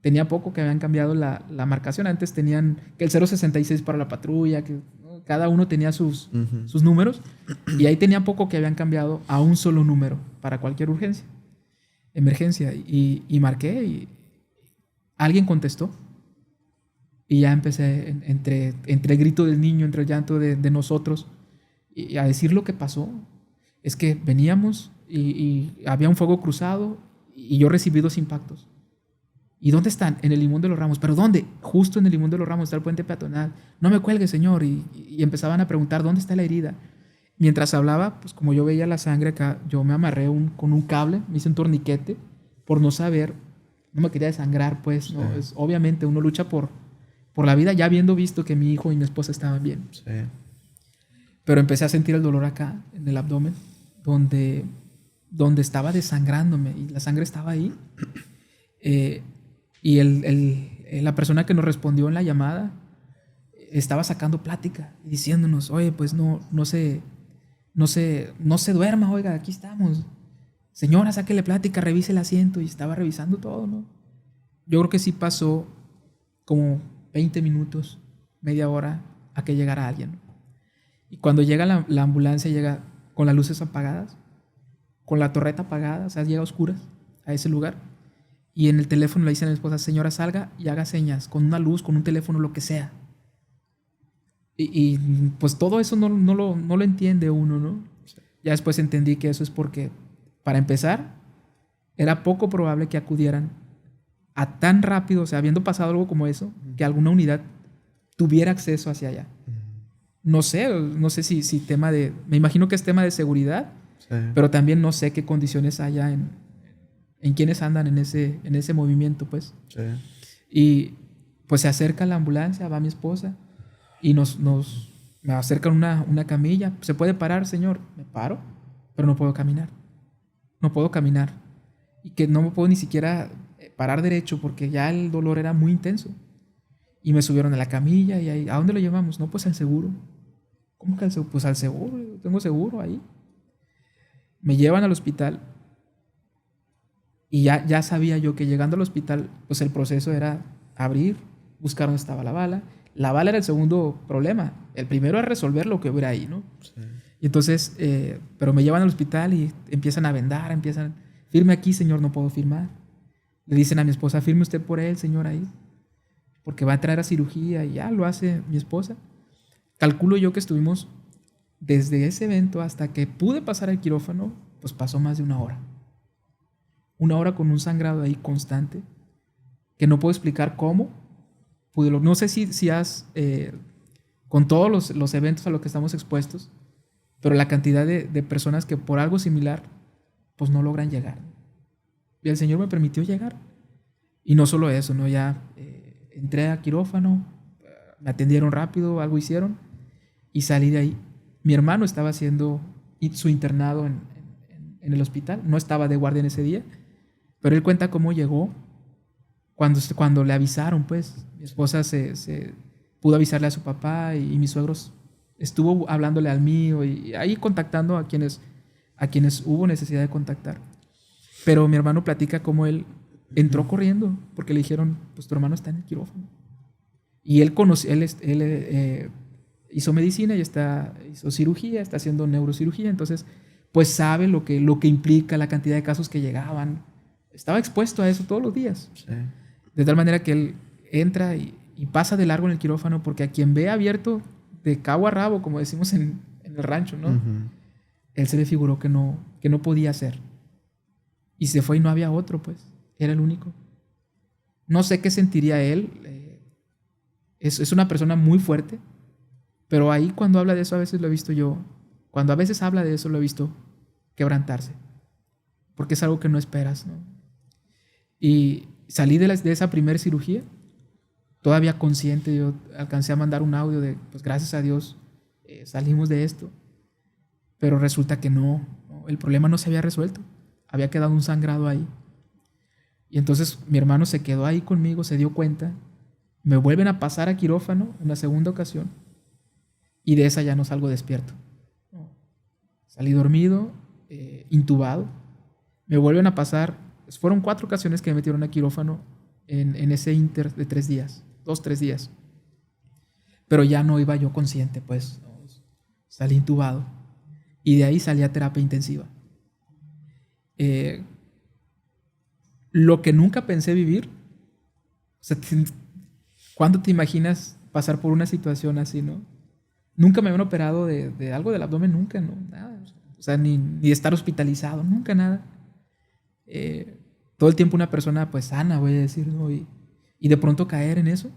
Tenía poco que habían cambiado la marcación, antes tenían que el 066 para la patrulla, que ¿no? Cada uno tenía sus números, y ahí tenía poco que habían cambiado a un solo número para cualquier emergencia, y marqué y alguien contestó y ya empecé entre el grito del niño, entre el llanto de nosotros y a decir lo que pasó. Es que veníamos y había un fuego cruzado y yo recibí 2 impactos. ¿Y dónde están? En el Limón de los Ramos. ¿Pero dónde? Justo en el Limón de los Ramos está el puente peatonal. No me cuelgue, señor. Y empezaban a preguntar, ¿dónde está la herida? Mientras hablaba, pues como yo veía la sangre acá, yo me amarré con un cable, me hice un torniquete por no saber, no me quería desangrar, pues, ¿no? Obviamente uno lucha por por la vida, ya habiendo visto que mi hijo y mi esposa estaban bien. Sí. Pero empecé a sentir el dolor acá, en el abdomen, donde estaba desangrándome y la sangre estaba ahí. Y la persona que nos respondió en la llamada estaba sacando plática y diciéndonos, oye, pues no se duerma, oiga, aquí estamos. Señora, sáquele plática, revise el asiento. Y estaba revisando todo, ¿no? Yo creo que sí pasó como 20 minutos, media hora a que llegara alguien. Y cuando llega la ambulancia, llega con las luces apagadas, con la torreta apagada, o sea, llega a oscuras a ese lugar. Y en el teléfono le dice a mi esposa, señora, salga y haga señas, con una luz, con un teléfono, lo que sea. Y pues todo eso no lo entiende uno, ¿no? Sí. Ya después entendí que eso es porque, para empezar, era poco probable que acudieran a tan rápido, o sea, habiendo pasado algo como eso, que alguna unidad tuviera acceso hacia allá. No sé si tema de... Me imagino que es tema de seguridad, sí, pero también no sé qué condiciones haya en quienes andan en ese movimiento, pues. Sí. Y pues se acerca la ambulancia, va mi esposa y me acercan una camilla. ¿Se puede parar, señor? Me paro, pero no puedo caminar. No puedo caminar. Y que no me puedo ni siquiera parar derecho porque ya el dolor era muy intenso. Y me subieron a la camilla y ahí, ¿a dónde lo llevamos? No, pues al seguro. ¿Cómo que al seguro? Pues al seguro, tengo seguro ahí. Me llevan al hospital y ya sabía yo que llegando al hospital, pues el proceso era abrir, buscar dónde estaba la bala. La bala era el segundo problema. El primero era resolver lo que hubiera ahí, ¿no? Sí. Y entonces, pero me llevan al hospital y empiezan a vendar, firme aquí, señor, no puedo firmar. Le dicen a mi esposa, firme usted por él, señor, ahí, porque va a entrar a cirugía, y ya lo hace mi esposa. Calculo yo que estuvimos desde ese evento hasta que pude pasar al quirófano, pues pasó más de una hora. Una hora con un sangrado ahí constante, que no puedo explicar cómo. No sé si has, con todos los eventos a los que estamos expuestos, pero la cantidad de personas que por algo similar, pues no logran llegar. Y el Señor me permitió llegar. Y no solo eso, ¿no? Ya entré a quirófano, me atendieron rápido, algo hicieron, y salí de ahí. Mi hermano estaba haciendo su internado en el hospital, no estaba de guardia en ese día, pero él cuenta cómo llegó cuando le avisaron, pues. Mi esposa se pudo avisarle a su papá y mis suegros estuvo hablándole al mío y ahí contactando a quienes hubo necesidad de contactar. Pero mi hermano platica cómo él entró corriendo porque le dijeron, pues tu hermano está en el quirófano. Y él hizo medicina y hizo cirugía, está haciendo neurocirugía, entonces pues sabe lo que implica la cantidad de casos que llegaban. Estaba expuesto a eso todos los días. Sí. De tal manera que él entra y pasa de largo en el quirófano porque a quien ve abierto de cabo a rabo, como decimos en el rancho, ¿no? Uh-huh. Él se le figuró que no podía hacer. Y se fue y no había otro, pues. Era el único. No sé qué sentiría él. Es una persona muy fuerte, pero ahí cuando habla de eso a veces lo he visto yo. Cuando a veces habla de eso lo he visto quebrantarse. Porque es algo que no esperas, ¿no? Y salí de esa primera cirugía todavía consciente. Yo alcancé a mandar un audio de, pues gracias a Dios salimos de esto. Pero resulta que no, el problema no se había resuelto. Había quedado un sangrado ahí. Y entonces mi hermano se quedó ahí conmigo, se dio cuenta. Me vuelven a pasar a quirófano una segunda ocasión. Y de esa ya no salgo despierto. Salí dormido, intubado. Me vuelven a pasar. Fueron 4 ocasiones que me metieron a quirófano en ese inter de 3 días. 2-3 días. Pero ya no iba yo consciente, pues. Salí intubado. Y de ahí salí a terapia intensiva. Lo que nunca pensé vivir. O sea, ¿cuándo te imaginas pasar por una situación así, no? Nunca me habían operado de algo del abdomen, nunca, no, nada. O sea, ni estar hospitalizado, nunca nada. Todo el tiempo una persona, pues, sana, voy a decir, ¿no? Y de pronto caer en eso,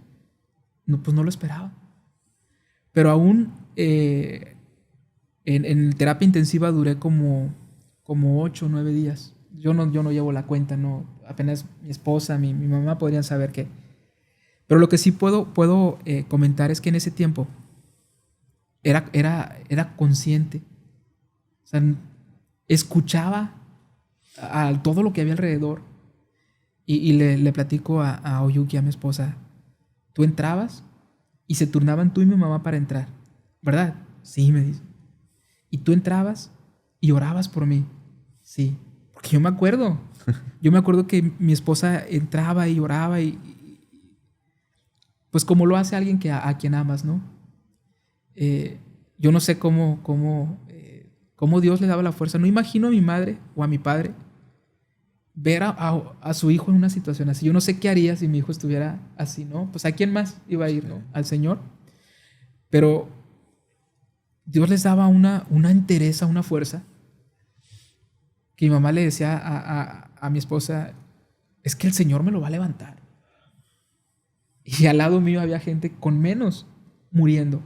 no, pues no lo esperaba. Pero aún en terapia intensiva duré como 8 o 9 días. Yo no llevo la cuenta, no. Apenas mi esposa, mi mamá podrían saber que Pero lo que sí puedo comentar es que en ese tiempo era consciente. O sea, escuchaba a todo lo que había alrededor. Y le platico a Oyuki, a mi esposa, tú entrabas y se turnaban tú y mi mamá para entrar, ¿verdad? Sí, me dice. Y tú entrabas y orabas por mí. Sí, porque yo me acuerdo. Yo me acuerdo que mi esposa entraba y oraba y pues como lo hace alguien a quien amas, ¿no? Yo no sé cómo Dios le daba la fuerza. No imagino a mi madre o a mi padre ver a su hijo en una situación así. Yo no sé qué haría si mi hijo estuviera así, ¿no? Pues ¿a quién más iba a ir, no? Al Señor. Pero Dios les daba una entereza, una fuerza, que mi mamá le decía a mi esposa, es que el Señor me lo va a levantar. Y al lado mío había gente con menos muriendo.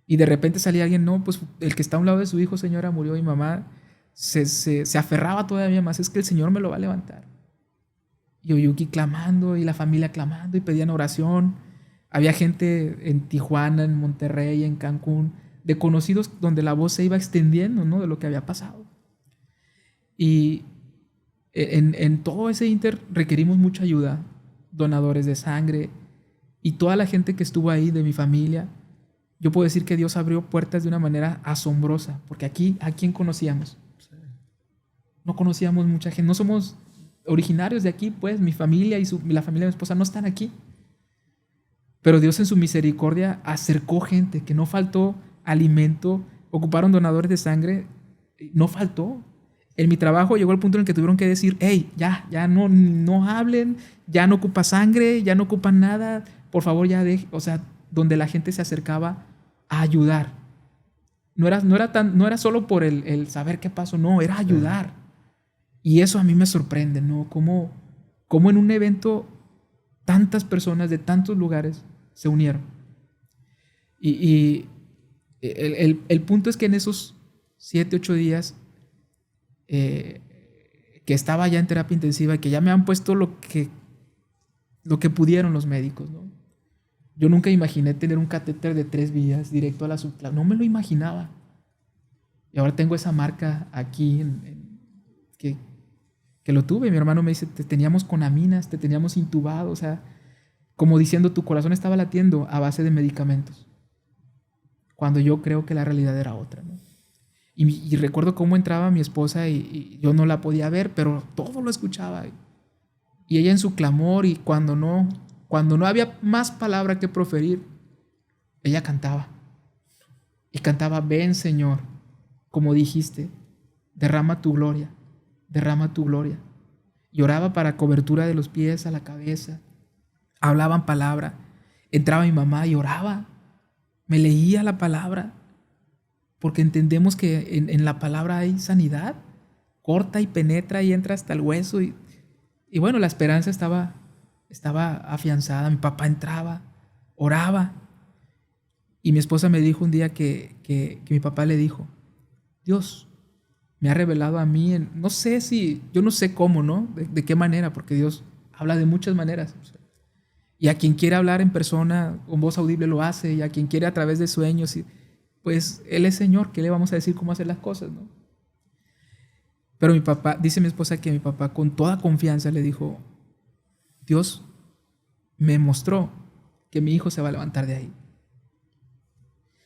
Y de repente salía alguien, no, pues el que está a un lado de su hijo, señora, murió. Y mamá se aferraba todavía más, es que el Señor me lo va a levantar. Y Oyuki clamando, y la familia clamando, y pedían oración. Había gente en Tijuana, en Monterrey, en Cancún, de conocidos donde la voz se iba extendiendo, ¿no? De lo que había pasado. Y en todo ese inter requerimos mucha ayuda, donadores de sangre, y toda la gente que estuvo ahí de mi familia. Yo puedo decir que Dios abrió puertas de una manera asombrosa, porque aquí, ¿a quién conocíamos? No conocíamos mucha gente, no somos originarios de aquí, pues mi familia y la familia de mi esposa no están aquí. Pero Dios en su misericordia acercó gente, que no faltó alimento, ocuparon donadores de sangre, no faltó. En mi trabajo llegó el punto en el que tuvieron que decir, hey, ya no hablen, ya no ocupa sangre, ya no ocupan nada, por favor ya deje, o sea, donde la gente se acercaba a ayudar. No era solo por el saber qué pasó, no, era ayudar. Y eso a mí me sorprende, ¿no? Cómo en un evento tantas personas de tantos lugares se unieron. Y el punto es que en esos 7, 8 días que estaba ya en terapia intensiva y que ya me han puesto lo que pudieron los médicos, ¿no? Yo nunca imaginé tener un catéter de 3 vías directo a la subclavícula. No me lo imaginaba. Y ahora tengo esa marca aquí que lo tuve. Mi hermano me dice, te teníamos con aminas, te teníamos intubado, o sea, como diciendo, tu corazón estaba latiendo a base de medicamentos. Cuando yo creo que la realidad era otra, ¿no? Y recuerdo cómo entraba mi esposa y yo no la podía ver, pero todo lo escuchaba. Y ella en su clamor, y cuando no había más palabra que proferir, ella cantaba. Y cantaba, ven Señor, como dijiste, derrama tu gloria, derrama tu gloria. Lloraba para cobertura de los pies a la cabeza. Hablaban palabra. Entraba mi mamá y oraba. Me leía la palabra. Porque entendemos que en la palabra hay sanidad. Corta y penetra y entra hasta el hueso. Y bueno, la esperanza estaba afianzada. Mi papá entraba, oraba. Y mi esposa me dijo un día que mi papá le dijo, Dios me ha revelado a mí, yo no sé cómo, ¿no? De qué manera, porque Dios habla de muchas maneras. Y a quien quiere hablar en persona, con voz audible lo hace, y a quien quiere a través de sueños, pues Él es Señor, ¿qué le vamos a decir cómo hacer las cosas, no? Pero mi papá, dice mi esposa que mi papá con toda confianza le dijo, Dios me mostró que mi hijo se va a levantar de ahí.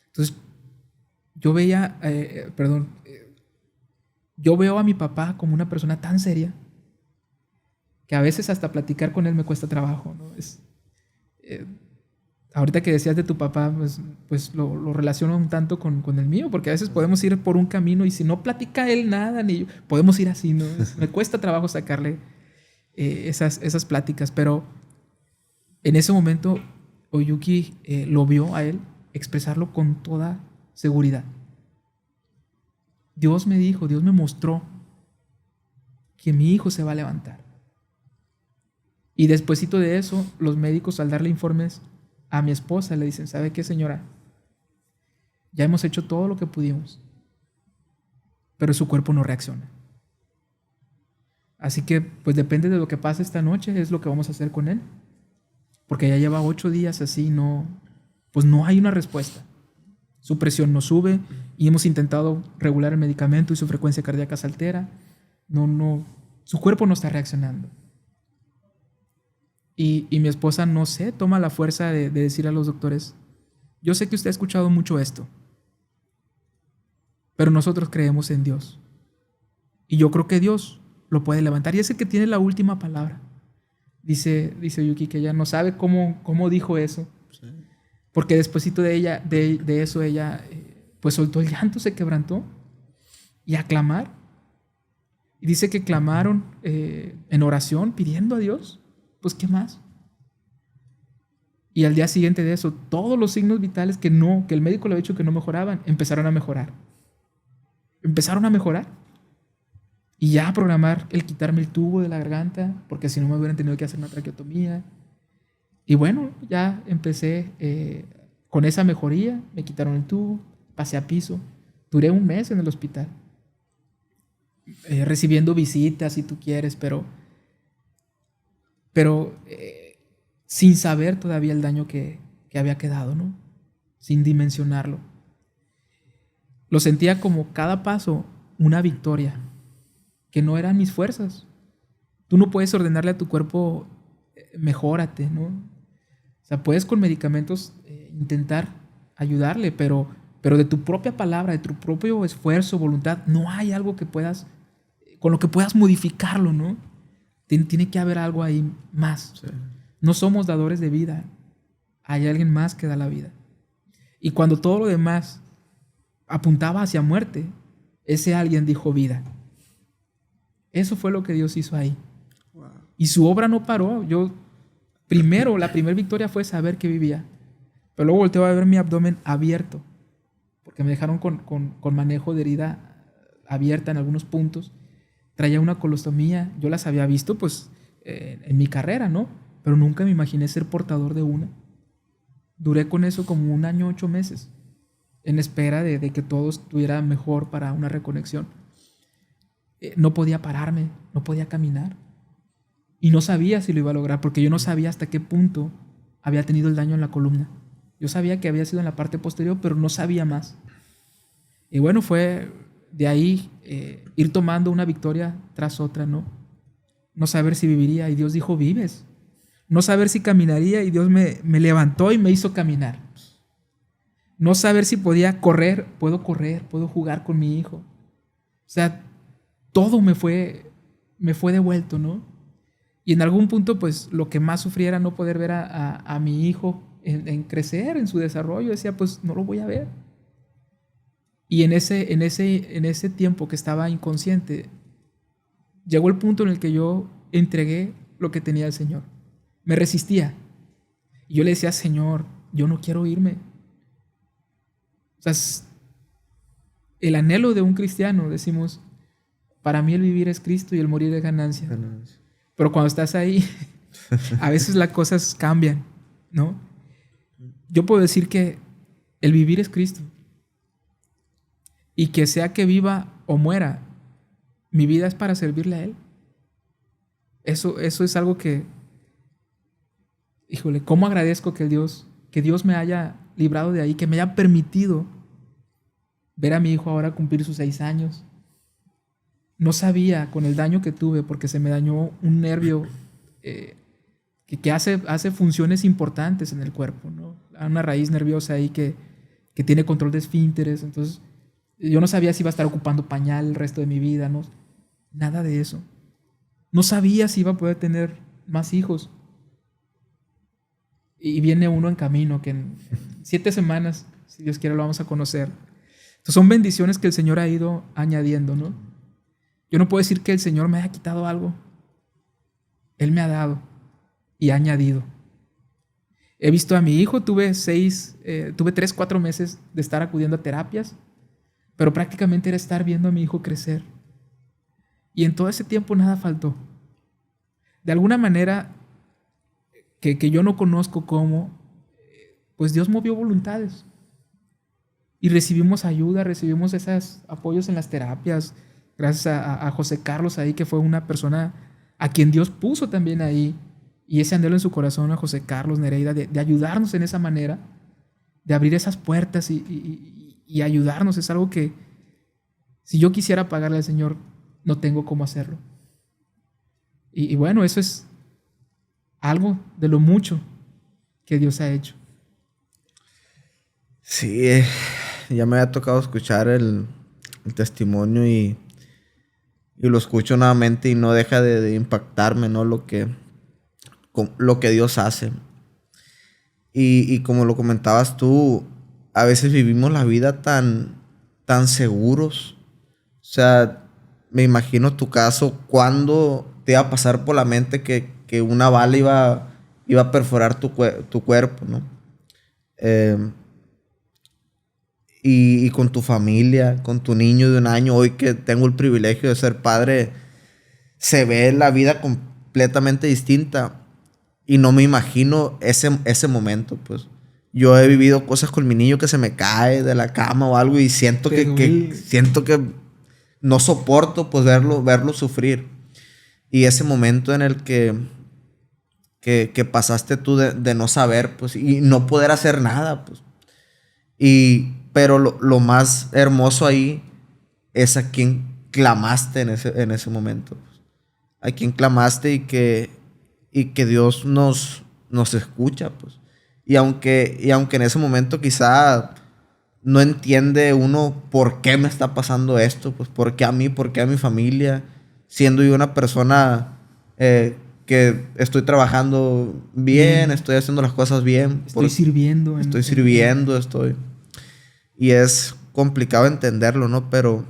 Entonces, yo veo a mi papá como una persona tan seria que a veces hasta platicar con él me cuesta trabajo, ¿no? Ahorita que decías de tu papá, pues lo relaciono un tanto con el mío, porque a veces podemos ir por un camino y si no platica él nada, ni yo, podemos ir así, ¿no? Me cuesta trabajo sacarle esas pláticas, pero en ese momento Oyuki lo vio a él expresarlo con toda seguridad. Dios me mostró que mi hijo se va a levantar. Y despuesito de eso, los médicos al darle informes a mi esposa le dicen, ¿sabe qué, señora? Ya hemos hecho todo lo que pudimos, pero su cuerpo no reacciona. Así que, pues depende de lo que pase esta noche, es lo que vamos a hacer con él. porque ya lleva 8 días así, pues no hay una respuesta. Su presión no sube y hemos intentado regular el medicamento y su frecuencia cardíaca se altera. Su cuerpo no está reaccionando. Y mi esposa, no sé, toma la fuerza de decir a los doctores, yo sé que usted ha escuchado mucho esto, pero nosotros creemos en Dios. Y yo creo que Dios lo puede levantar. Y es el que tiene la última palabra. Dice Yuki que ella no sabe cómo dijo eso. Sí. Porque despuesito de eso ella pues soltó el llanto, se quebrantó. Y a clamar. Y dice que clamaron en oración, pidiendo a Dios. Pues ¿qué más? Y al día siguiente de eso, todos los signos vitales que el médico le había dicho que no mejoraban, empezaron a mejorar. Y ya programar el quitarme el tubo de la garganta, porque si no me hubieran tenido que hacer una traqueotomía. Y bueno, ya empecé con esa mejoría, me quitaron el tubo, pasé a piso. Duré 1 mes en el hospital, recibiendo visitas si tú quieres, pero sin saber todavía el daño que había quedado, ¿no? Sin dimensionarlo. Lo sentía como cada paso una victoria, que no eran mis fuerzas. Tú no puedes ordenarle a tu cuerpo, mejórate, ¿no? O sea, puedes con medicamentos intentar ayudarle, pero de tu propia palabra, de tu propio esfuerzo, voluntad, no hay algo con lo que puedas modificarlo, ¿no? Tiene que haber algo ahí más. Sí. No somos dadores de vida. Hay alguien más que da la vida. Y cuando todo lo demás apuntaba hacia muerte, ese alguien dijo vida. Eso fue lo que Dios hizo ahí. Wow. Y su obra no paró. La primera victoria fue saber que vivía. Pero luego volteo a ver mi abdomen abierto, porque me dejaron con manejo de herida abierta en algunos puntos. Traía una colostomía. Yo las había visto pues en mi carrera, ¿no? Pero nunca me imaginé ser portador de una. Duré con eso como 1 año, 8 meses, en espera de que todo estuviera mejor para una reconexión. No podía pararme, no podía caminar. Y no sabía si lo iba a lograr, porque yo no sabía hasta qué punto había tenido el daño en la columna. Yo sabía que había sido en la parte posterior, pero no sabía más. Y bueno, fue de ahí ir tomando una victoria tras otra, ¿no? No saber si viviría, y Dios dijo, vives. No saber si caminaría, y Dios me levantó y me hizo caminar. No saber si podía correr, puedo jugar con mi hijo. O sea, todo me fue devuelto, ¿no? Y en algún punto, pues, lo que más sufría era no poder ver a mi hijo en crecer, en su desarrollo. Decía, pues, no lo voy a ver. Y en ese tiempo que estaba inconsciente, llegó el punto en el que yo entregué lo que tenía el Señor. Me resistía. Y yo le decía, Señor, yo no quiero irme. O sea, el anhelo de un cristiano, decimos, para mí el vivir es Cristo y el morir es ganancia. Pero cuando estás ahí, a veces las cosas cambian, ¿no? Yo puedo decir que el vivir es Cristo. Y que sea que viva o muera, mi vida es para servirle a Él. Eso es algo que, híjole, cómo agradezco que Dios me haya librado de ahí, que me haya permitido ver a mi hijo ahora cumplir sus 6 años. No sabía con el daño que tuve, porque se me dañó un nervio que hace funciones importantes en el cuerpo, ¿no? Una raíz nerviosa ahí que tiene control de esfínteres. Entonces, yo no sabía si iba a estar ocupando pañal el resto de mi vida, ¿no? Nada de eso. No sabía si iba a poder tener más hijos. Y viene uno en camino, que en 7 semanas, si Dios quiere, lo vamos a conocer. Entonces, son bendiciones que el Señor ha ido añadiendo, ¿no? Yo no puedo decir que el Señor me haya quitado algo. Él me ha dado y ha añadido. He visto a mi hijo, tuve 3, 4 meses de estar acudiendo a terapias, pero prácticamente era estar viendo a mi hijo crecer. Y en todo ese tiempo nada faltó. De alguna manera que yo no conozco cómo, pues Dios movió voluntades. Y recibimos ayuda, recibimos esos apoyos en las terapias, gracias a José Carlos ahí, que fue una persona a quien Dios puso también ahí Y ese anhelo en su corazón a José Carlos Nereida de ayudarnos en esa manera, de abrir esas puertas y ayudarnos, es algo que si yo quisiera pagarle al Señor, no tengo cómo hacerlo. Y bueno, eso es algo de lo mucho que Dios ha hecho. Sí, ya me había tocado escuchar el testimonio y lo escucho nuevamente y no deja de impactarme, ¿no? Lo que Dios hace. Y como lo comentabas tú, a veces vivimos la vida tan seguros. O sea, me imagino tu caso, cuando te iba a pasar por la mente que una bala iba a perforar tu cuerpo, ¿no? Y con tu familia, con tu niño de 1 año, hoy que tengo el privilegio de ser padre, se ve la vida completamente distinta. Y no me imagino ese momento, pues. Yo he vivido cosas con mi niño que se me cae de la cama o algo y siento siento que no soporto, pues, verlo sufrir. Y ese momento en el que pasaste tú de no saber, pues, y no poder hacer nada, pues. Pero lo más hermoso ahí es a quien clamaste en ese momento, pues. A quien clamaste y que Dios nos escucha, pues. Y aunque en ese momento quizá no entiende uno por qué me está pasando esto, pues por qué a mí, por qué a mi familia, siendo yo una persona que estoy trabajando bien, estoy haciendo las cosas bien. Estoy sirviendo. Y es complicado entenderlo, ¿no? Pero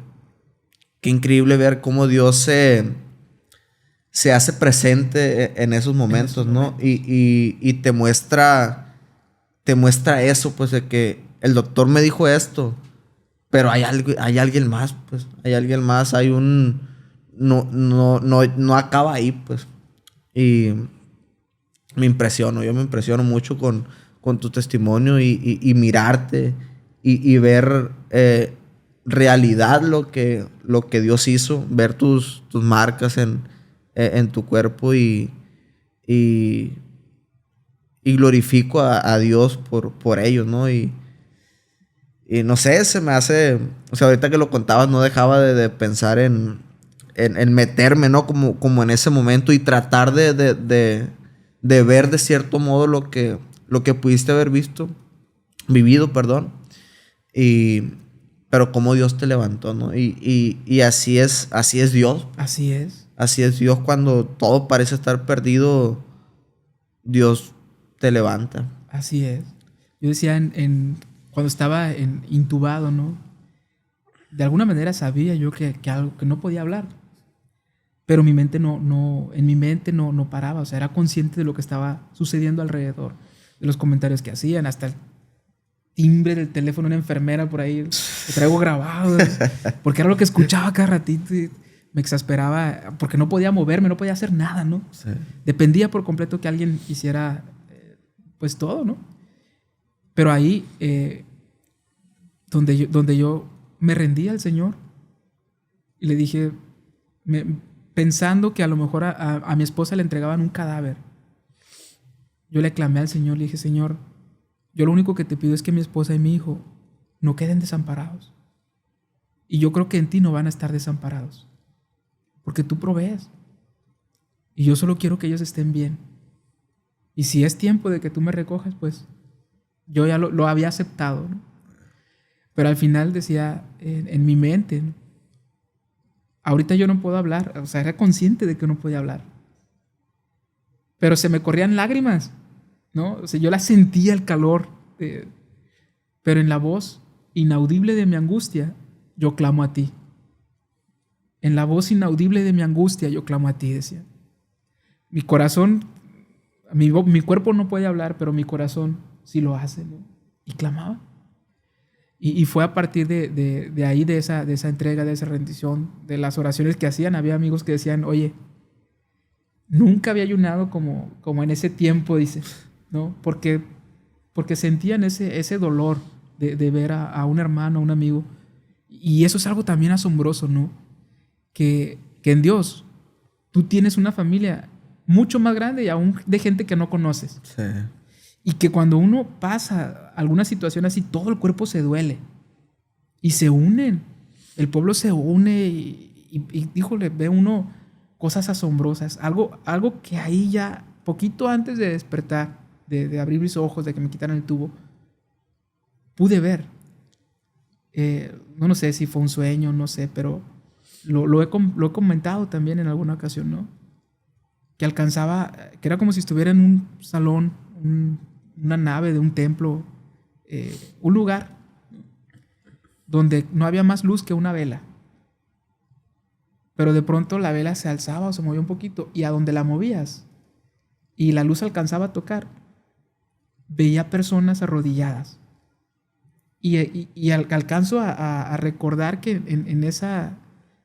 qué increíble ver cómo Dios se hace presente en esos momentos, ¿no? Y te muestra eso, pues, de que el doctor me dijo esto, pero hay alguien más, pues. Hay alguien más, no acaba ahí, pues. Y yo me impresiono mucho con tu testimonio y mirarte y ver realidad lo que Dios hizo, ver tus marcas en tu cuerpo y glorifico a Dios por ellos, ¿no? Y no sé, se me hace, o sea, ahorita que lo contabas no dejaba de pensar en meterme, ¿no? Como en ese momento y tratar de ver de cierto modo lo que pudiste haber vivido, perdón. Pero cómo Dios te levantó, ¿no? Y así es Dios. Así es. Así es Dios, cuando todo parece estar perdido, Dios te levanta. Así es. Yo decía cuando estaba intubado, ¿no? De alguna manera sabía yo que algo que no podía hablar. Pero mi mente en mi mente no paraba. O sea, era consciente de lo que estaba sucediendo alrededor. De los comentarios que hacían, hasta el timbre del teléfono de una enfermera por ahí. Lo traigo grabado. Porque era lo que escuchaba cada ratito y me exasperaba. Porque no podía moverme, no podía hacer nada, ¿no? Sí. Dependía por completo que alguien hiciera pues todo, ¿no? Pero ahí donde yo me rendí al Señor y le dije, pensando que a lo mejor a mi esposa le entregaban un cadáver, yo le clamé al Señor, le dije, Señor, yo lo único que te pido es que mi esposa y mi hijo no queden desamparados. Y yo creo que en ti no van a estar desamparados, porque tú provees. Y yo solo quiero que ellos estén bien. Y si es tiempo de que tú me recojas, pues yo ya lo había aceptado, ¿no? Pero al final decía en mi mente, ¿no? Ahorita yo no puedo hablar, o sea, era consciente de que no podía hablar. Pero se me corrían lágrimas, ¿no? O sea, yo la sentía el calor, pero en la voz inaudible de mi angustia, yo clamo a ti. En la voz inaudible de mi angustia, yo clamo a ti, decía. Mi corazón, mi cuerpo no puede hablar, pero mi corazón sí lo hace, ¿no? Y clamaba. Y fue a partir de ahí, de esa entrega, de esa rendición, de las oraciones que hacían. Había amigos que decían, oye, nunca había ayunado como en ese tiempo, dice, ¿no? Porque sentían ese dolor de ver a un hermano, a un amigo. Y eso es algo también asombroso, ¿no? Que en Dios tú tienes una familia mucho más grande y aún de gente que no conoces. Sí. Y que cuando uno pasa alguna situación así, todo el cuerpo se duele. Y se unen. El pueblo se une y híjole, ve uno cosas asombrosas. Algo que ahí ya, poquito antes de despertar, de abrir mis ojos, de que me quitaran el tubo, pude ver. No sé si fue un sueño, no sé, pero lo he comentado también en alguna ocasión, ¿no? Que alcanzaba, que era como si estuviera en un salón, una nave de un templo, un lugar donde no había más luz que una vela. Pero de pronto la vela se alzaba o se movía un poquito y a donde la movías y la luz alcanzaba a tocar, veía personas arrodilladas. Y alcanzo a recordar que en esa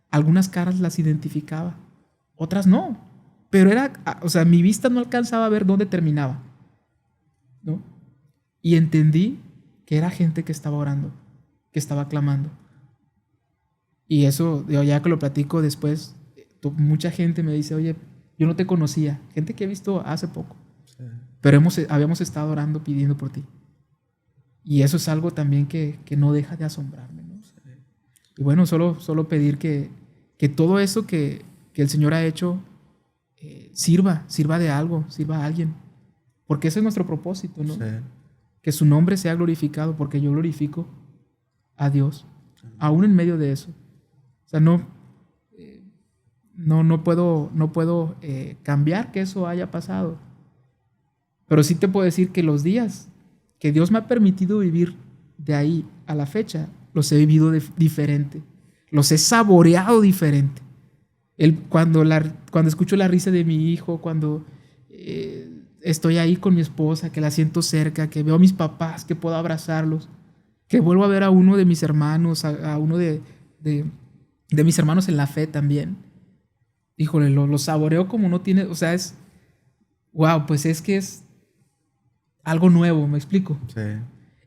algunas caras las identificaba, otras no. Pero o sea, mi vista no alcanzaba a ver dónde terminaba, ¿no? Y entendí que era gente que estaba orando, que estaba clamando. Y eso, ya que lo platico después, mucha gente me dice, oye, yo no te conocía. Gente que he visto hace poco. Sí. Pero habíamos estado orando, pidiendo por ti. Y eso es algo también que no deja de asombrarme, ¿no? Sí. Y bueno, solo pedir que todo eso que el Señor ha hecho sirva de algo, sirva a alguien. Porque ese es nuestro propósito, ¿no? Sí. Que su nombre sea glorificado, porque yo glorifico a Dios, aún en medio de eso. O sea, no puedo cambiar que eso haya pasado. Pero sí te puedo decir que los días que Dios me ha permitido vivir de ahí a la fecha, los he vivido diferente. Los he saboreado diferente. Cuando escucho la risa de mi hijo, cuando estoy ahí con mi esposa, que la siento cerca, que veo a mis papás, que puedo abrazarlos, que vuelvo a ver a uno de mis hermanos, a uno de mis hermanos en la fe también. Híjole, lo saboreo como no tiene, o sea, wow, pues es que es algo nuevo, ¿me explico? Sí.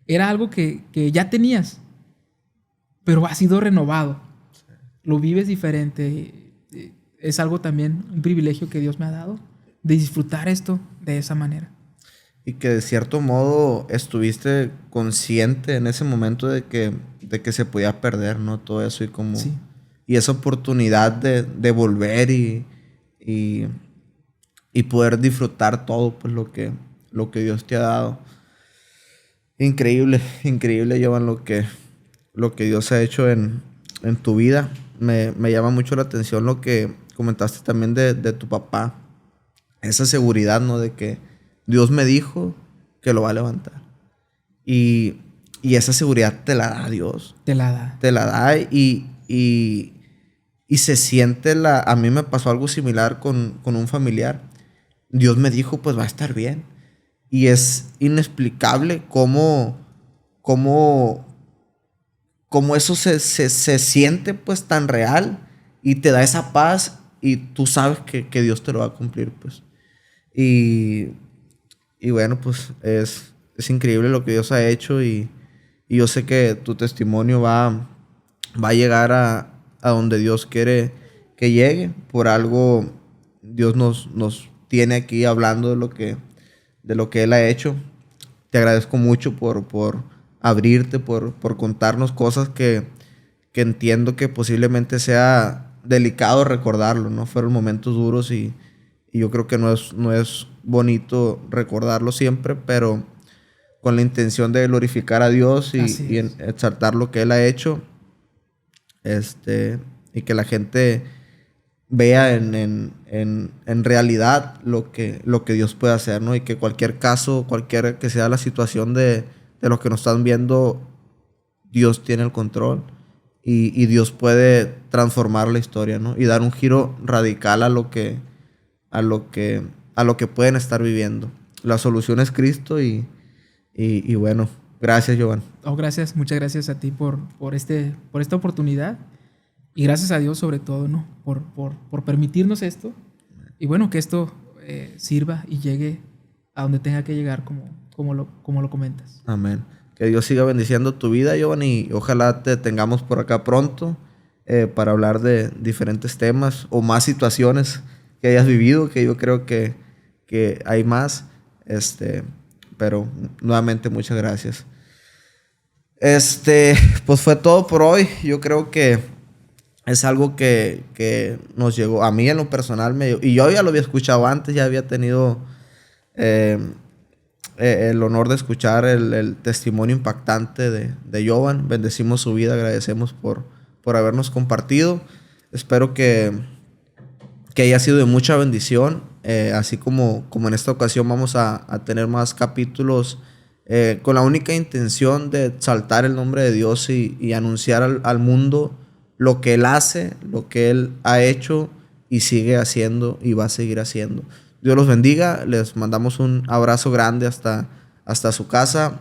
Era algo que ya tenías, pero ha sido renovado. Sí. Lo vives diferente. Es algo también, un privilegio que Dios me ha dado, de disfrutar esto de esa manera. Y que de cierto modo estuviste consciente en ese momento de que se podía perder, ¿no? Todo eso y como... Sí. Y esa oportunidad de volver y poder disfrutar todo, pues lo que Dios te ha dado. Increíble, Jovan, lo que Dios ha hecho en tu vida. Me llama mucho la atención lo que comentaste también de tu papá. Esa seguridad, ¿no? De que Dios me dijo que lo va a levantar. Y esa seguridad te la da Dios. Te la da y se siente a mí me pasó algo similar con un familiar. Dios me dijo, pues va a estar bien. Y es inexplicable cómo eso se siente pues tan real y te da esa paz y tú sabes que Dios te lo va a cumplir, pues. Y bueno, pues es increíble lo que Dios ha hecho y yo sé que tu testimonio va a llegar a donde Dios quiere que llegue. Por algo Dios nos tiene aquí hablando de lo que Él ha hecho. Te agradezco mucho por abrirte, por contarnos cosas que entiendo que posiblemente sea delicado recordarlo, ¿no? Fueron momentos duros y yo creo que no es bonito recordarlo siempre, pero con la intención de glorificar a Dios y exaltar lo que Él ha hecho, y que la gente vea en realidad lo que Dios puede hacer, ¿no? Y que cualquier caso, cualquiera que sea la situación de los que nos están viendo, Dios tiene el control y Dios puede transformar la historia, ¿no? Y dar un giro radical a lo que pueden estar viviendo. La solución es Cristo y bueno, gracias, Jovan. Gracias, muchas gracias a ti por esta oportunidad. Y gracias a Dios sobre todo, ¿no? Por permitirnos esto. Y bueno, que esto sirva y llegue a donde tenga que llegar como lo comentas. Amén. Que Dios siga bendiciendo tu vida, Jovan, y ojalá te tengamos por acá pronto para hablar de diferentes temas o más situaciones que hayas vivido, que yo creo que hay más. Pero nuevamente muchas gracias. Pues fue todo por hoy. Yo creo que es algo que nos llegó a mí en lo personal. Y yo ya lo había escuchado antes, ya había tenido el honor de escuchar el testimonio impactante de Jovan. Bendecimos su vida, agradecemos por habernos compartido. Espero que haya sido de mucha bendición. Así como en esta ocasión vamos a tener más capítulos con la única intención de exaltar el nombre de Dios y anunciar al mundo lo que Él hace, lo que Él ha hecho y sigue haciendo y va a seguir haciendo. Dios los bendiga. Les mandamos un abrazo grande hasta su casa.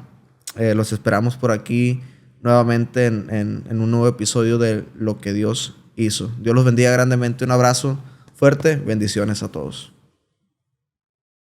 Los esperamos por aquí nuevamente en un nuevo episodio de Lo que Dios hizo. Dios los bendiga grandemente. Un abrazo fuerte. Bendiciones a todos.